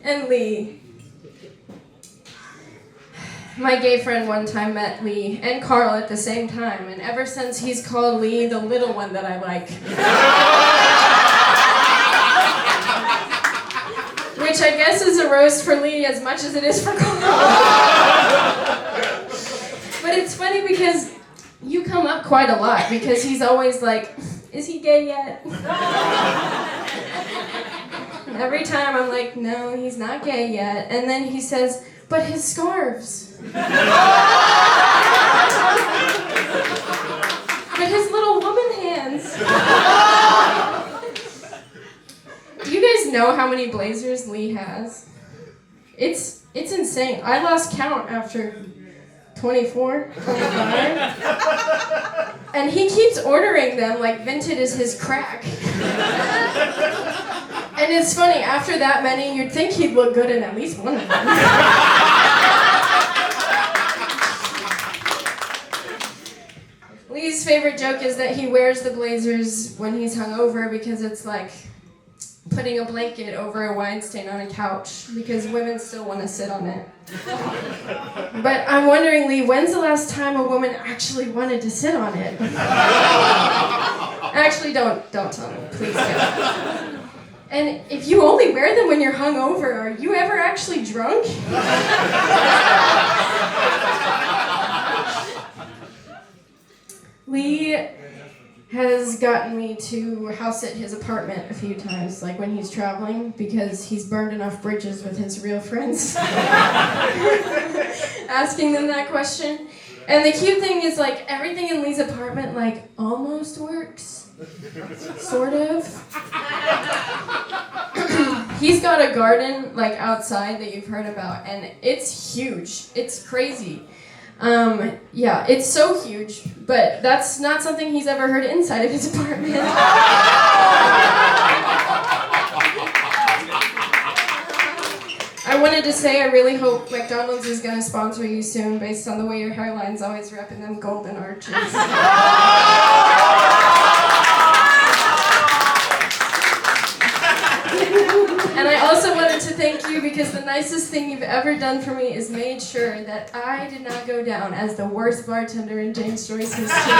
And Lee. My gay friend one time met Lee and Karl at the same time, and ever since he's called Lee the little one that I like. Which I guess is a roast for Lee as much as it is for Karl. But it's funny because you come up quite a lot because he's always like, is he gay yet? And every time I'm like, no, he's not gay yet. And then he says, but his scarves. But his little woman hands. Do you guys know how many blazers Lee has? It's insane. I lost count after 24, 25. And he keeps ordering them like Vinted is his crack. And it's funny, after that many, you'd think he'd look good in at least one of them. Lee's favorite joke is that he wears the blazers when he's hungover because it's like putting a blanket over a wine stain on a couch because women still want to sit on it. But I'm wondering, Lee, when's the last time a woman actually wanted to sit on it? Actually, don't tell me, please don't. And if you only wear them when you're hungover, are you ever actually drunk? Lee has gotten me to house sit his apartment a few times, like when he's traveling, because he's burned enough bridges with his real friends. Asking them that question. And the cute thing is, like, everything in Lee's apartment, like, almost works. Sort of. He's got a garden, like, outside that you've heard about, and it's huge. It's crazy. Yeah, it's so huge, but that's not something he's ever heard inside of his apartment. wanted to say I really hope McDonald's is going to sponsor you soon based on the way your hairline's always repping them golden arches. And I also wanted to thank you because the nicest thing you've ever done for me is made sure that I did not go down as the worst bartender in James Joyce history.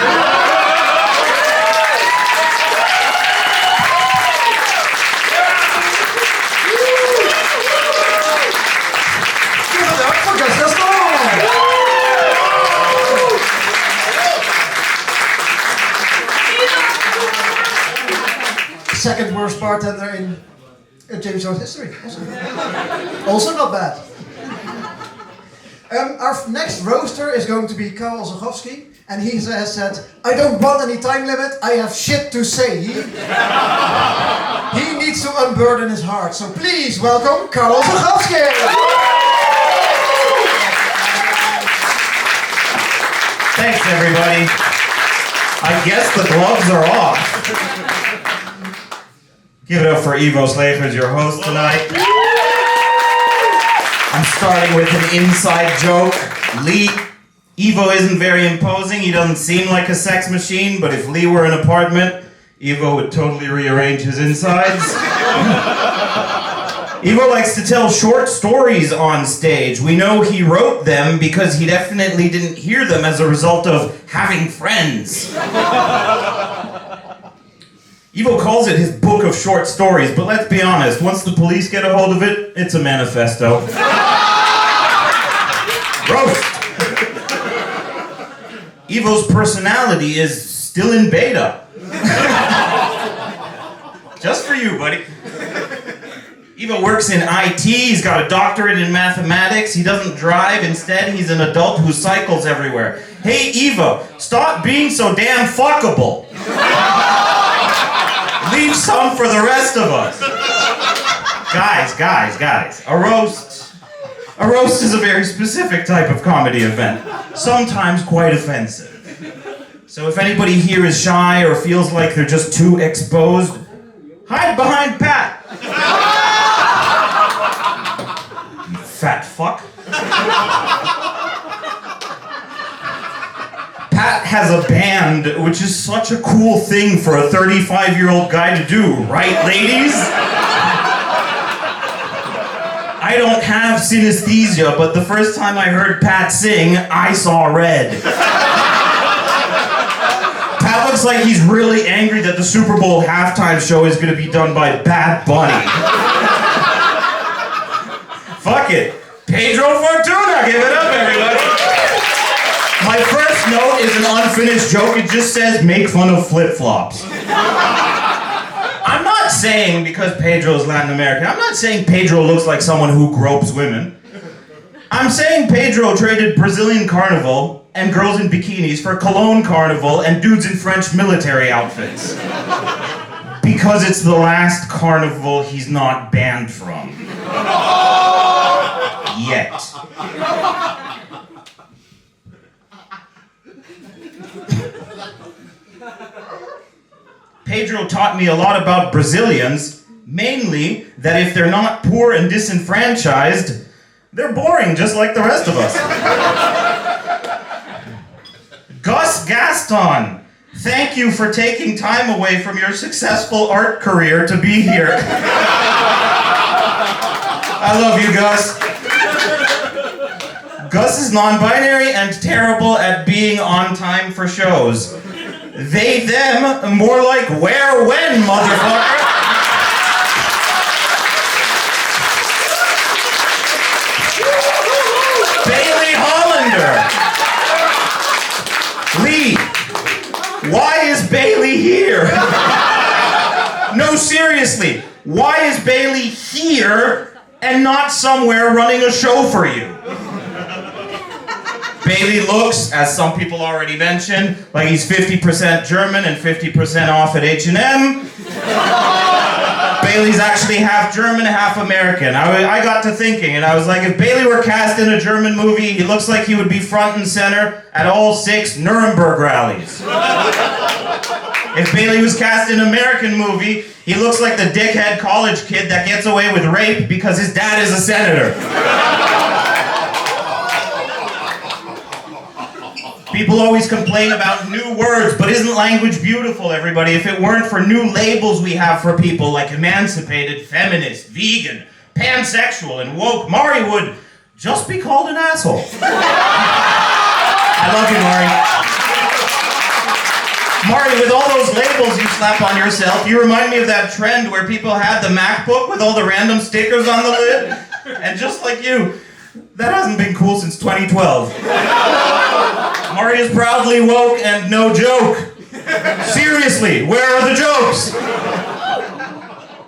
Gus Gaston! Second worst bartender in James Joyce history. Also not bad. Our next roaster is going to be Karl Osuchowski, and he has said, I don't want any time limit, I have shit to say. He needs to unburden his heart, so please welcome Karl Osuchowski! Thanks, everybody. I guess the gloves are off. Give it up for Ivo Slegers, your host tonight. I'm starting with an inside joke. Lee, Ivo isn't very imposing. He doesn't seem like a sex machine, but if Lee were an apartment, Ivo would totally rearrange his insides. Ivo likes to tell short stories on stage. We know he wrote them because he definitely didn't hear them as a result of having friends. Ivo calls it his book of short stories, but let's be honest, once the police get a hold of it, it's a manifesto. Roast! Ivo's personality is still in beta. Just for you, buddy. Ivo works in IT, he's got a doctorate in mathematics, he doesn't drive, instead he's an adult who cycles everywhere. Hey Ivo, stop being so damn fuckable. Leave some for the rest of us. Guys, a roast is a very specific type of comedy event, sometimes quite offensive. So if anybody here is shy or feels like they're just too exposed, hide behind Pat. You fat fuck. Pat has a band, which is such a cool thing for a 35-year-old guy to do, right, ladies? I don't have synesthesia, but the first time I heard Pat sing, I saw red. Pat looks like he's really angry that the Super Bowl halftime show is going to be done by Bad Bunny. Fuck it. Pedro Fortuna, give it up, everybody. My first note is an unfinished joke. It just says, make fun of flip-flops. I'm not saying, because Pedro's Latin American, I'm not saying Pedro looks like someone who gropes women. I'm saying Pedro traded Brazilian carnival and girls in bikinis for Cologne carnival and dudes in French military outfits. Because it's the last carnival he's not banned from. Yet. Pedro taught me a lot about Brazilians, mainly that if they're not poor and disenfranchised, they're boring just like the rest of us. Gus Gaston, thank you for taking time away from your successful art career to be here. I love you, Gus. Gus is non-binary and terrible at being on time for shows. They, them, more like where, when, motherfucker. Bailey Hollender. Lee, why is Bailey here? No, seriously, why is Bailey here and not somewhere running a show for you? Bailey looks, as some people already mentioned, like he's 50% German and 50% off at H&M. Bailey's actually half German, half American. I got to thinking, and I was like, if Bailey were cast in a German movie, he looks like he would be front and center at all 6 Nuremberg rallies. If Bailey was cast in an American movie, he looks like the dickhead college kid that gets away with rape because his dad is a senator. People always complain about new words, but isn't language beautiful, everybody? If it weren't for new labels we have for people like emancipated, feminist, vegan, pansexual, and woke, Mari would just be called an asshole. I love you, Mari. Mari, with all those labels you slap on yourself, you remind me of that trend where people had the MacBook with all the random stickers on the lid. And just like you, that hasn't been cool since 2012. Mari is proudly woke and no joke. Seriously, where are the jokes?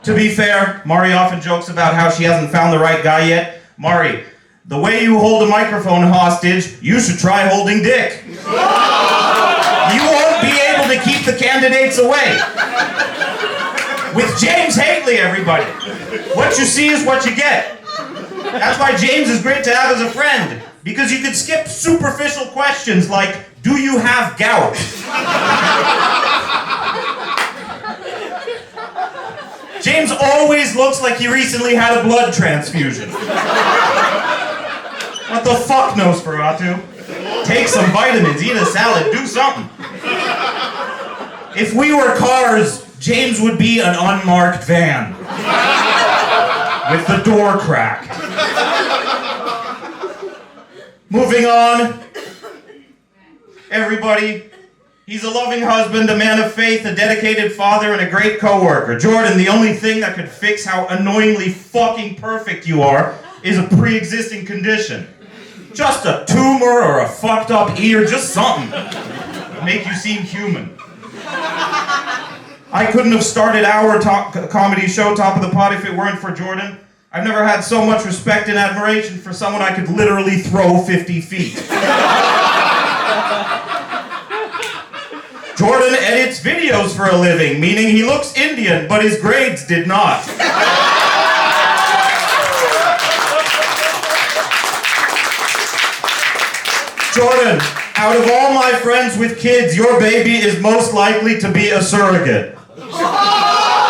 To be fair, Mari often jokes about how she hasn't found the right guy yet. Mari, the way you hold a microphone hostage, you should try holding dick. You won't be able to keep the candidates away. With James Haley, everybody. What you see is what you get. That's why James is great to have as a friend, because you could skip superficial questions like, do you have gout? James always looks like he recently had a blood transfusion. What the fuck, Nosferatu? Take some vitamins, eat a salad, do something. If we were cars, James would be an unmarked van. With the door cracked. Moving on. Everybody, he's a loving husband, a man of faith, a dedicated father, and a great co-worker. Jordan, the only thing that could fix how annoyingly fucking perfect you are is a pre-existing condition. Just a tumor or a fucked up ear, just something. Make you seem human. I couldn't have started our comedy show, Top of the Pot, if it weren't for Jordan. I've never had so much respect and admiration for someone I could literally throw 50 feet. Jordan edits videos for a living, meaning he looks Indian, but his grades did not. Jordan, out of all my friends with kids, your baby is most likely to be a surrogate.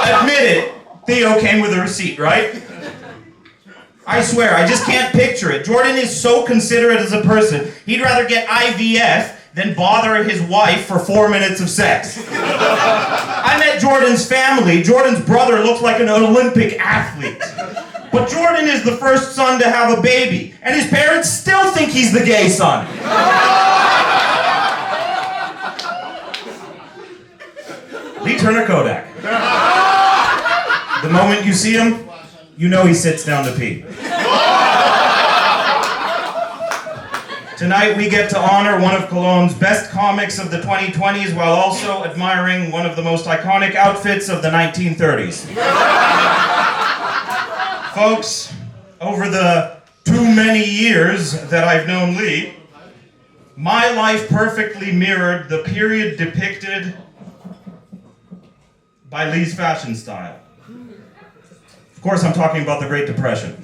Admit it, Theo came with a receipt, right? I swear, I just can't picture it. Jordan is so considerate as a person, he'd rather get IVF than bother his wife for 4 minutes of sex. I met Jordan's family. Jordan's brother looks like an Olympic athlete. But Jordan is the first son to have a baby, and his parents still think he's the gay son. Turner Kodak. The moment you see him, you know he sits down to pee. Tonight we get to honor one of Cologne's best comics of the 2020s while also admiring one of the most iconic outfits of the 1930s. Folks, over the too many years that I've known Lee, my life perfectly mirrored the period depicted by Lee's fashion style. Of course, I'm talking about the Great Depression.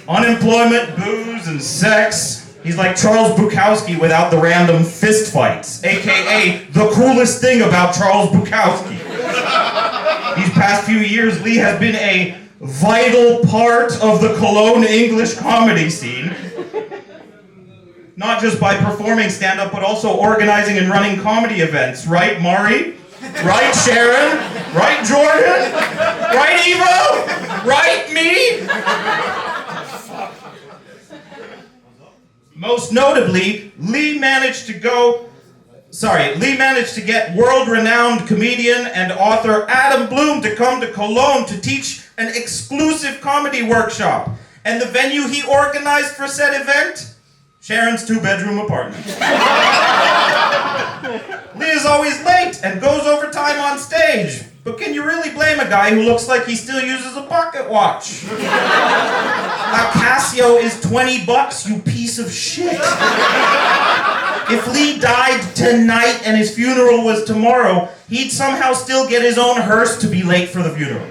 Unemployment, booze, and sex. He's like Charles Bukowski without the random fist fights, aka the coolest thing about Charles Bukowski. These past few years, Lee has been a vital part of the Cologne English comedy scene. Not just by performing stand-up, but also organizing and running comedy events. Right, Mari? Right, Sharon? Right, Jordan? Right, Ivo? Right, me? Most notably, Lee managed to get world-renowned comedian and author Adam Bloom to come to Cologne to teach an exclusive comedy workshop. And the venue he organized for said event? Sharon's 2-bedroom apartment. Lee is always late and goes over time on stage. But can you really blame a guy who looks like he still uses a pocket watch? A Casio is $20, you piece of shit. If Lee died tonight and his funeral was tomorrow, he'd somehow still get his own hearse to be late for the funeral.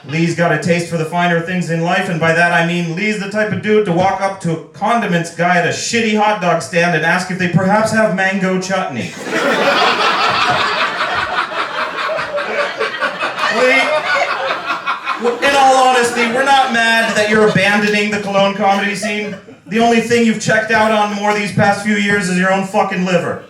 Lee's got a taste for the finer things in life, and by that I mean Lee's the type of dude to walk up to a condiments guy at a shitty hot dog stand and ask if they perhaps have mango chutney. Lee, in all honesty, we're not mad that you're abandoning the Cologne comedy scene. The only thing you've checked out on more these past few years is your own fucking liver.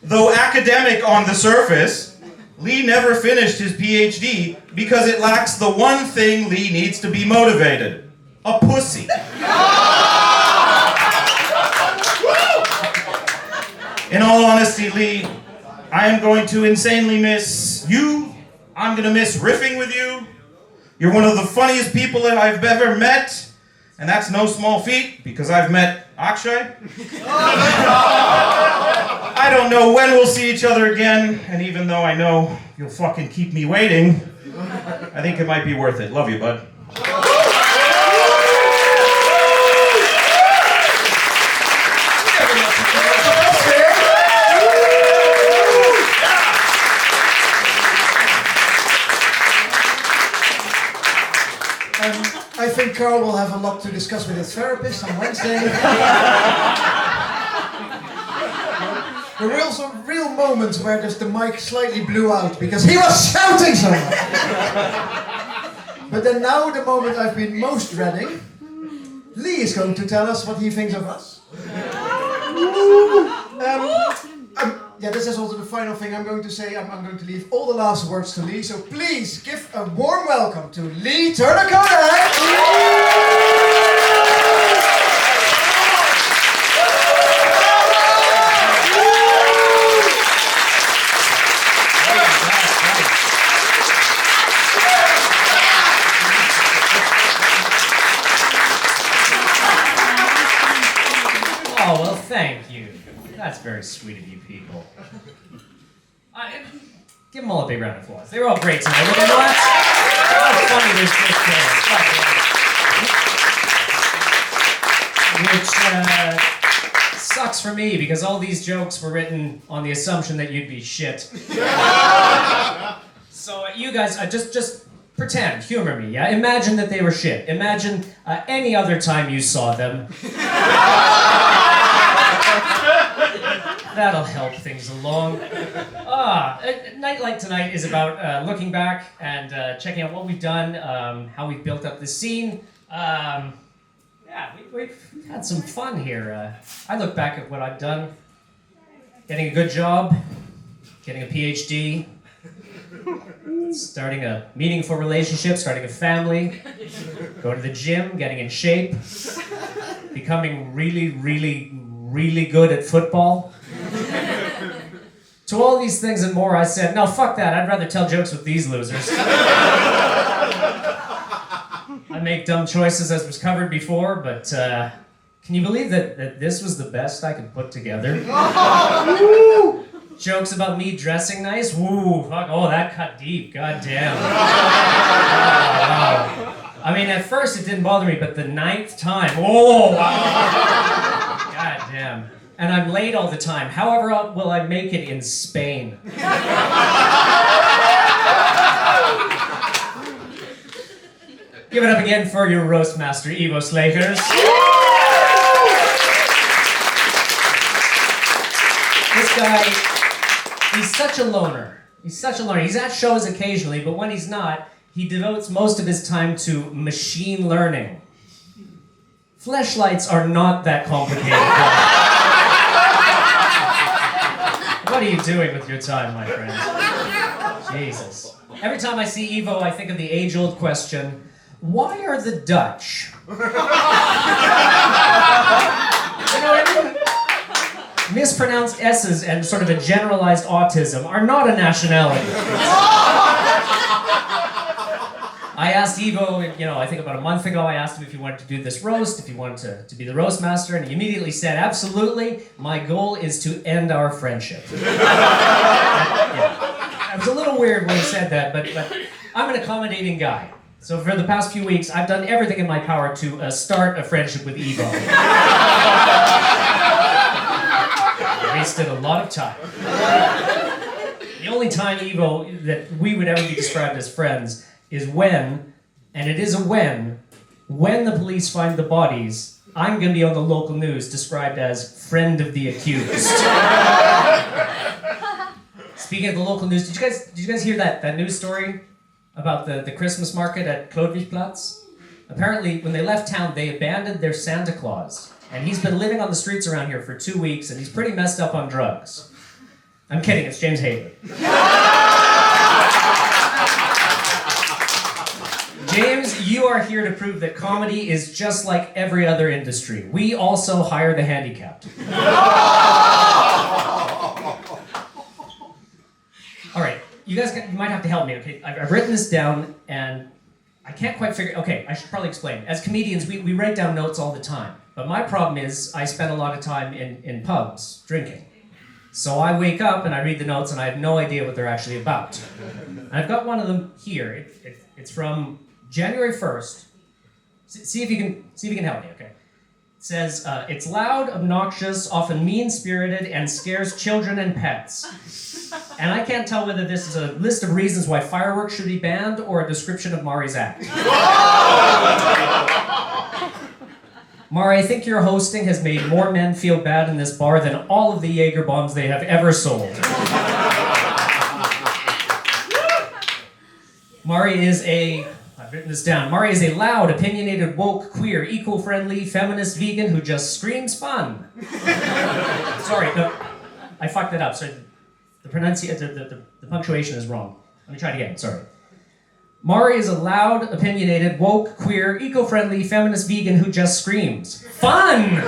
Though academic on the surface, Lee never finished his PhD because it lacks the one thing Lee needs to be motivated: a pussy. In all honesty, Lee, I am going to insanely miss you. I'm going to miss riffing with you. You're one of the funniest people that I've ever met, and that's no small feat because I've met Akshay. I don't know when we'll see each other again, and even though I know you'll fucking keep me waiting, I think it might be worth it. Love you, bud. I think Karl will have a lot to discuss with his therapist on Wednesday. There were also real moments where just the mic slightly blew out because he was shouting so much. But then now the moment I've been most dreading, Lee is going to tell us what he thinks of us. Yeah, this is also the final thing I'm going to say. I'm going to leave all the last words to Lee, so please give a warm welcome to Lee Turner Kodak! Oh, well, thank you. That's very sweet of you people. Give them all a big round of applause. They were all great tonight. Look at what? How funny this is. Which sucks for me because all these jokes were written on the assumption that you'd be shit. So you guys, just pretend, humor me, yeah? Imagine that they were shit. Imagine any other time you saw them. That'll help things along. A night like tonight is about looking back and checking out what we've done, how we've built up the scene. We've had some fun here. I look back at what I've done. Getting a good job, getting a PhD, starting a meaningful relationship, starting a family, going to the gym, getting in shape, becoming really, really, really good at football. To all these things and more, I said, no, fuck that. I'd rather tell jokes with these losers. I make dumb choices, as was covered before, but can you believe that this was the best I could put together? Jokes about me dressing nice? Woo, fuck, oh, that cut deep, goddamn. Wow. I mean, at first it didn't bother me, but the 9th time, oh, wow. Goddamn. And I'm late all the time. However, will I make it in Spain? Give it up again for your Roastmaster Ivo Slegers. This guy, he's such a loner. He's such a loner. He's at shows occasionally, but when he's not, he devotes most of his time to machine learning. Fleshlights are not that complicated. What are you doing with your time, my friend? Jesus. Every time I see Ivo, I think of the age-old question, why are the Dutch? You know what I mean? Mispronounced S's and sort of a generalized autism are not a nationality. I asked Ivo, I think about a month ago, I asked him if he wanted to do this roast, if he wanted to be the Roastmaster, and he immediately said, absolutely, my goal is to end our friendship. Yeah. It was a little weird when he said that, but I'm an accommodating guy. So for the past few weeks, I've done everything in my power to start a friendship with Ivo. of time. The only time, Ivo, that we would ever be described as friends is when, and it is a when the police find the bodies, I'm going to be on the local news described as friend of the accused. Speaking of the local news, did you guys hear that news story about the Christmas market at Klodwigplatz? Apparently, when they left town, they abandoned their Santa Claus. And he's been living on the streets around here for 2 weeks, and he's pretty messed up on drugs. I'm kidding, it's James Hayden. James, you are here to prove that comedy is just like every other industry. We also hire the handicapped. All right, you might have to help me, okay? I've written this down, and I can't quite figure... Okay, I should probably explain. As comedians, we write down notes all the time. But my problem is I spend a lot of time in pubs, drinking. So I wake up and I read the notes and I have no idea what they're actually about. And I've got one of them here. It's from January 1st. See if you can help me, okay? It says, it's loud, obnoxious, often mean-spirited, and scares children and pets. And I can't tell whether this is a list of reasons why fireworks should be banned or a description of Mari's act. Mari, I think your hosting has made more men feel bad in this bar than all of the Jaeger bombs they have ever sold. Mari is I've written this down. Mari is a loud, opinionated, woke, queer, eco-friendly, feminist vegan who just screams fun. Sorry, no, I fucked that up. So the punctuation is wrong. Let me try it again, sorry. Mari is a loud, opinionated, woke, queer, eco-friendly, feminist vegan who just screams. Fun!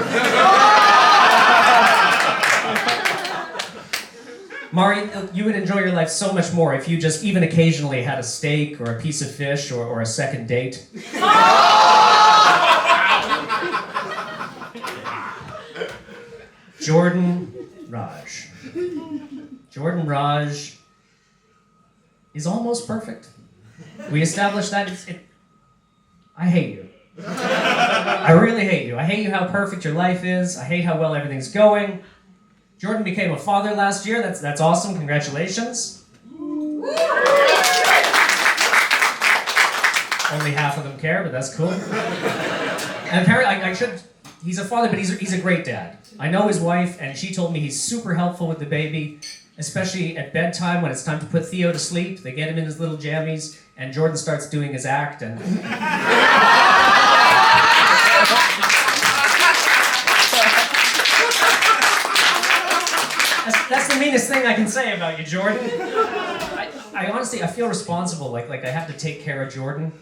Mari, you would enjoy your life so much more if you just even occasionally had a steak or a piece of fish or a second date. Jordan Raj. Jordan Raj is almost perfect. We established that. I hate you. I really hate you. I hate you how perfect your life is. I hate how well everything's going. Jordan became a father last year. That's awesome. Congratulations. Only half of them care, but that's cool. And apparently, he's a father, but he's a great dad. I know his wife, and she told me he's super helpful with the baby, especially at bedtime when it's time to put Theo to sleep. They get him in his little jammies, and Jordan starts doing his act, and... That's the meanest thing I can say about you, Jordan. I honestly, I feel responsible, like I have to take care of Jordan.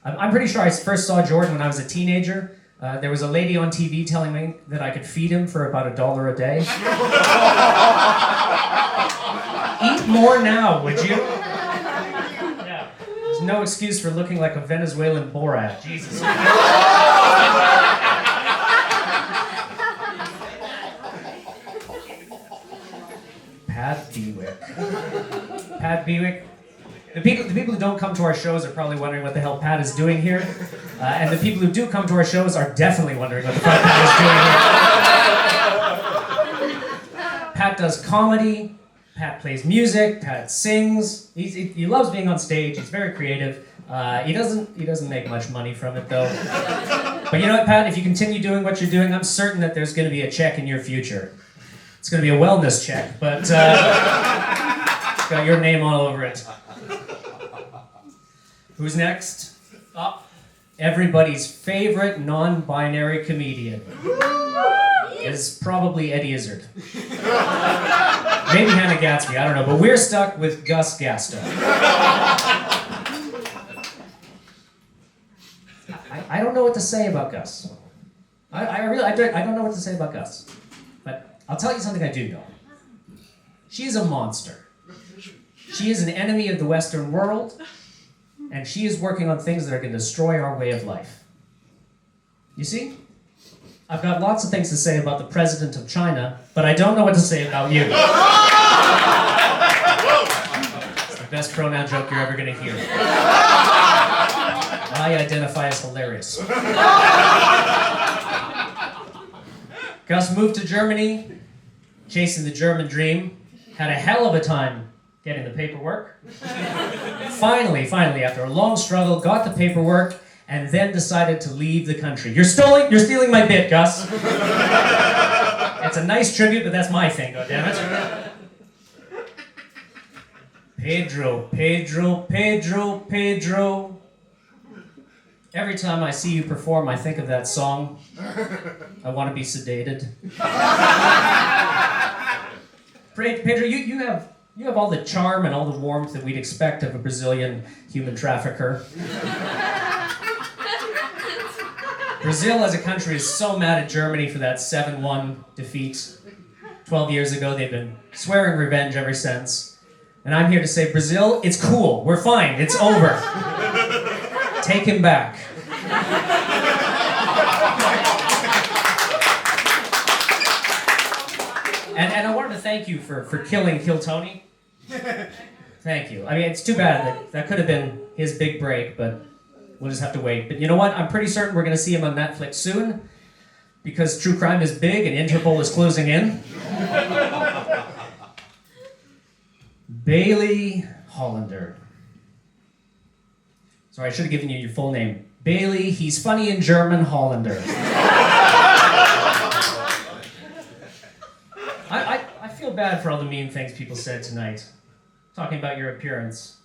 I'm pretty sure I first saw Jordan when I was a teenager. There was a lady on TV telling me that I could feed him for about $1 a day. Eat more now, would you? Yeah. There's no excuse for looking like a Venezuelan Borat. Jesus. Pat Bewick. The people who don't come to our shows are probably wondering what the hell Pat is doing here. And the people who do come to our shows are definitely wondering what the fuck Pat is doing here. Pat does comedy. Pat plays music. Pat sings. He loves being on stage. He's very creative. He doesn't make much money from it though. But you know what, Pat? If you continue doing what you're doing, I'm certain that there's going to be a check in your future. It's going to be a wellness check, but it's got your name all over it. Who's next? Oh, everybody's favorite non-binary comedian is probably Eddie Izzard. Maybe Hannah Gatsby, I don't know, but we're stuck with Gus Gaston. I don't know what to say about Gus. I don't know what to say about Gus. But I'll tell you something I do know. She's a monster. She is an enemy of the Western world, and she is working on things that are going to destroy our way of life. You see? I've got lots of things to say about the president of China, but I don't know what to say about you. It's the best pronoun joke you're ever going to hear. I identify as hilarious. Gus moved to Germany. chasing the German dream, had a hell of a time getting the paperwork. Finally, after a long struggle, got the paperwork, and then decided to leave the country. You're stealing my bit, Gus. It's a nice tribute, but that's my thing, goddammit. Pedro. Every time I see you perform, I think of that song. I want to be sedated. Pedro, you have all the charm and all the warmth that we'd expect of a Brazilian human trafficker. Brazil as a country is so mad at Germany for that 7-1 defeat 12 years ago. They've been swearing revenge ever since. And I'm here to say, Brazil, it's cool. We're fine. It's over. Take him back. And I wanted to thank you for killing Kill Tony. Thank you. I mean, it's too bad that could have been his big break, but we'll just have to wait. But you know what? I'm pretty certain we're going to see him on Netflix soon, because true crime is big and Interpol is closing in. Bailey Hollender. Sorry, I should have given you your full name. Bailey, he's funny in German, Hollender. I feel bad for all the mean things people said tonight, talking about your appearance.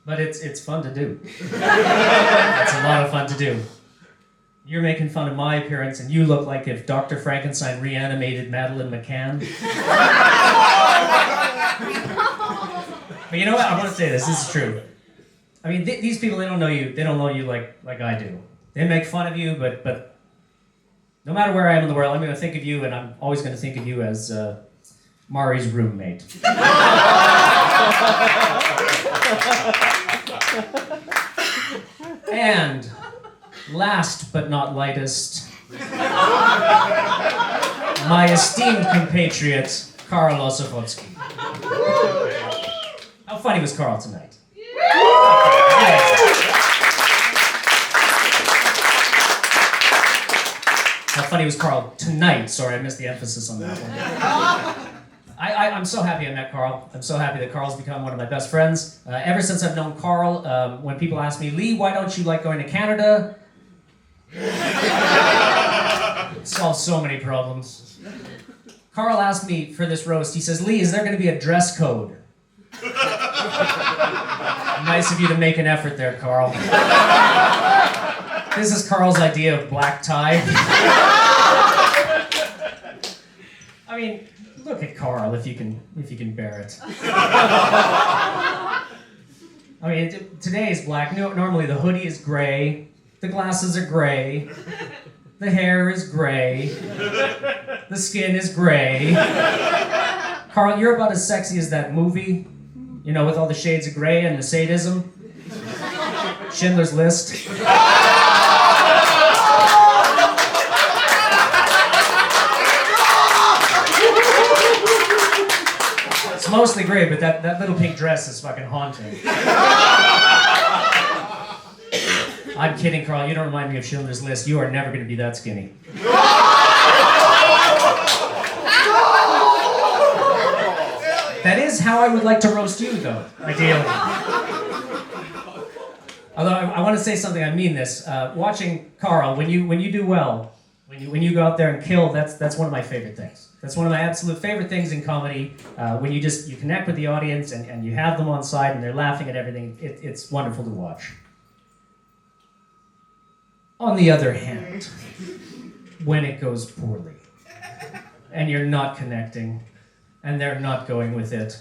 But it's fun to do. It's a lot of fun to do. You're making fun of my appearance, and you look like if Dr. Frankenstein reanimated Madeleine McCann. But you know what? I want to say this. This is true. I mean, these people, they don't know you. They don't know you like I do. They make fun of you, but no matter where I am in the world, I'm going to think of you, and I'm always going to think of you as Mari's roommate. And last but not lightest, my esteemed compatriot, Karl Osuchowski. How funny was Karl tonight? How funny was Karl tonight? Sorry, I missed the emphasis on that one. I'm so happy I met Karl. I'm so happy that Karl's become one of my best friends. Ever since I've known Karl, when people ask me, Lee, why don't you like going to Canada? It solves so many problems. Karl asked me for this roast, he says, Lee, is there going to be a dress code? Nice of you to make an effort there, Karl. This is Karl's idea of black tie. I mean, look at Karl if you can bear it. I mean, today is black. Normally the hoodie is gray, the glasses are gray, the hair is gray, the skin is gray. Karl, you're about as sexy as that movie, you know, with all the shades of gray and the sadism. Schindler's List. It's mostly gray, but that little pink dress is fucking haunting. I'm kidding, Karl. You don't remind me of Schindler's List. You are never going to be that skinny. That is how I would like to roast you, though, ideally. Although I want to say something, I mean this. Watching Karl, when you do well, when you go out there and kill, that's one of my favorite things. That's one of my absolute favorite things in comedy. When you connect with the audience and you have them on side and they're laughing at everything, it's wonderful to watch. On the other hand, when it goes poorly, and you're not connecting, and they're not going with it,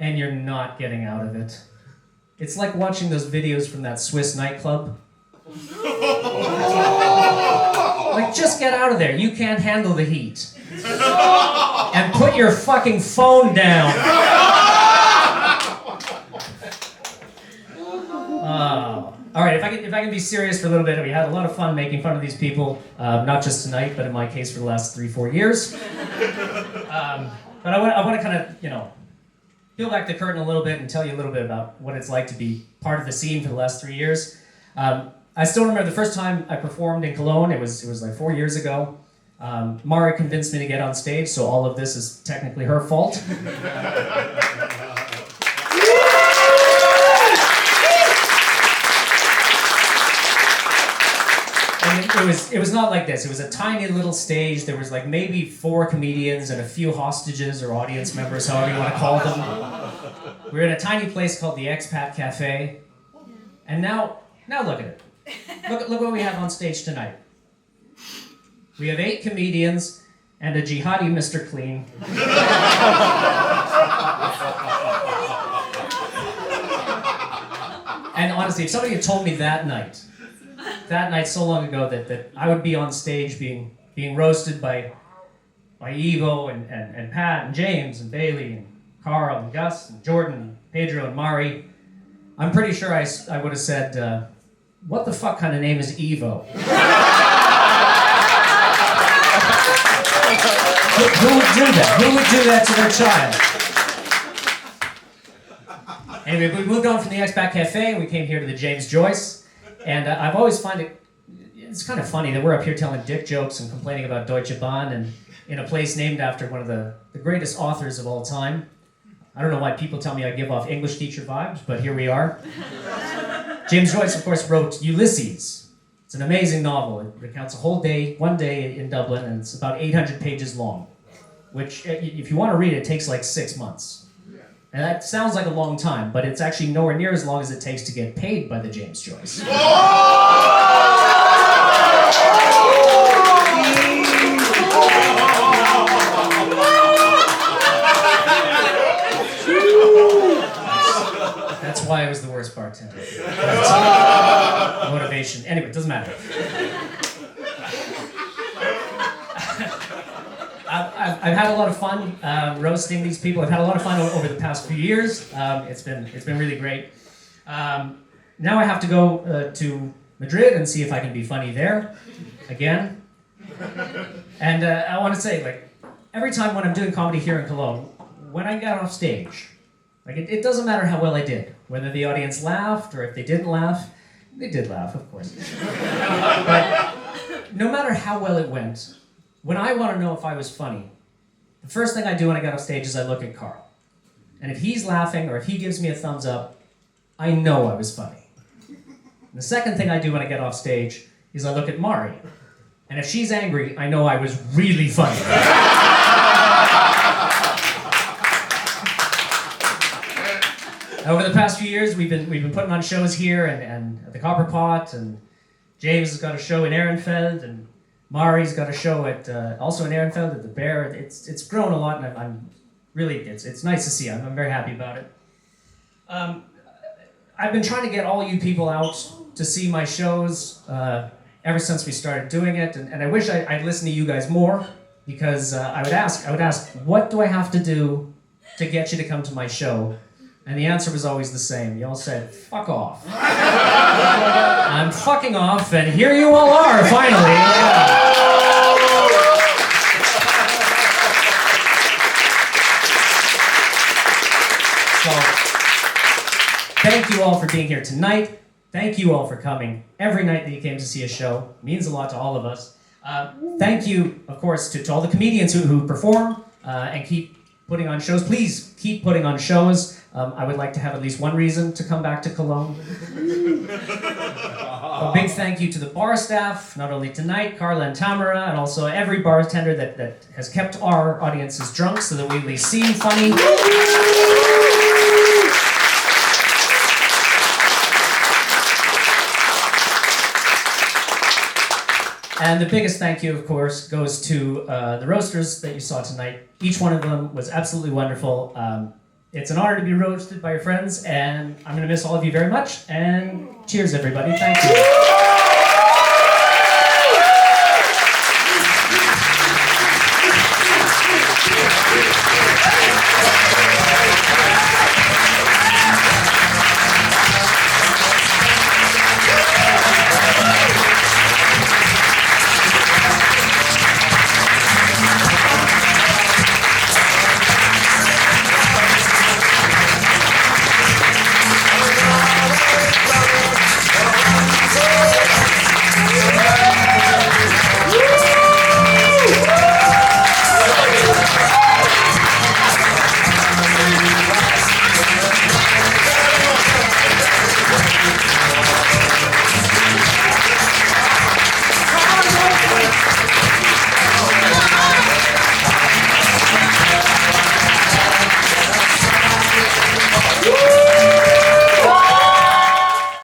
and you're not getting out of it, it's like watching those videos from that Swiss nightclub. Like, just get out of there. You can't handle the heat. And put your fucking phone down. All right, if I can be serious for a little bit, we had a lot of fun making fun of these people, not just tonight, but in my case for the last 3-4 years. But I want to kind of, peel back the curtain a little bit and tell you a little bit about what it's like to be part of the scene for the last 3 years. I still remember the first time I performed in Cologne. It was like 4 years ago. Mari convinced me to get on stage, so all of this is technically her fault. And it was not like this. It was a tiny little stage. There was like maybe 4 comedians and a few hostages or audience members, however you want to call them. We were in a tiny place called the Expat Cafe. And now look at it. Look what we have on stage tonight. We have 8 comedians and a jihadi Mr. Clean. And honestly, if somebody had told me that night so long ago that I would be on stage being roasted by Ivo and Pat and James and Bailey and Karl and Gus and Jordan and Pedro and Mari, I'm pretty sure I would have said, what the fuck kind of name is Ivo? Who would do that? Who would do that to their child? Anyway, we moved on from the Expat Cafe and we came here to the James Joyce. And I've always find it's kind of funny that we're up here telling dick jokes and complaining about Deutsche Bahn and in a place named after one of the greatest authors of all time. I don't know why people tell me I give off English teacher vibes, but here we are. James Joyce, of course, wrote Ulysses. It's an amazing novel. It recounts one day in Dublin, and it's about 800 pages long, which, if you want to read it, takes like 6 months. And that sounds like a long time, but it's actually nowhere near as long as it takes to get paid by the James Joyce. That's why I was the worst bartender. Motivation. Anyway, it doesn't matter. I've had a lot of fun roasting these people. I've had a lot of fun over the past few years. It's been really great. Now I have to go to Madrid and see if I can be funny there again. And I want to say, like, every time when I'm doing comedy here in Cologne, when I get off stage, like it doesn't matter how well I did, whether the audience laughed or if they didn't laugh. They did laugh, of course. But no matter how well it went, when I want to know if I was funny, the first thing I do when I get off stage is I look at Karl. And if he's laughing or if he gives me a thumbs up, I know I was funny. And the second thing I do when I get off stage is I look at Mari. And if she's angry, I know I was really funny. Over the past few years, we've been putting on shows here and at the Copper Pot, and James has got a show in Ehrenfeld, and Mari's got a show at also in Ehrenfeld at the Bear. It's grown a lot, and I'm really it's nice to see. I'm very happy about it. I've been trying to get all you people out to see my shows ever since we started doing it, and I wish I'd listened to you guys more, because I would ask, what do I have to do to get you to come to my show? And the answer was always the same. You all said, fuck off. I'm fucking off, and here you all are, finally. So, thank you all for being here tonight. Thank you all for coming every night that you came to see a show. It means a lot to all of us. Thank you, of course, to all the comedians who perform and keep putting on shows. Please keep putting on shows. I would like to have at least one reason to come back to Cologne. A big thank you to the bar staff, not only tonight, Carla and Tamara, and also every bartender that has kept our audiences drunk so that we seem funny. And the biggest thank you, of course, goes to the roasters that you saw tonight. Each one of them was absolutely wonderful. It's an honor to be roasted by your friends, and I'm going to miss all of you very much. And cheers, everybody. Thank you.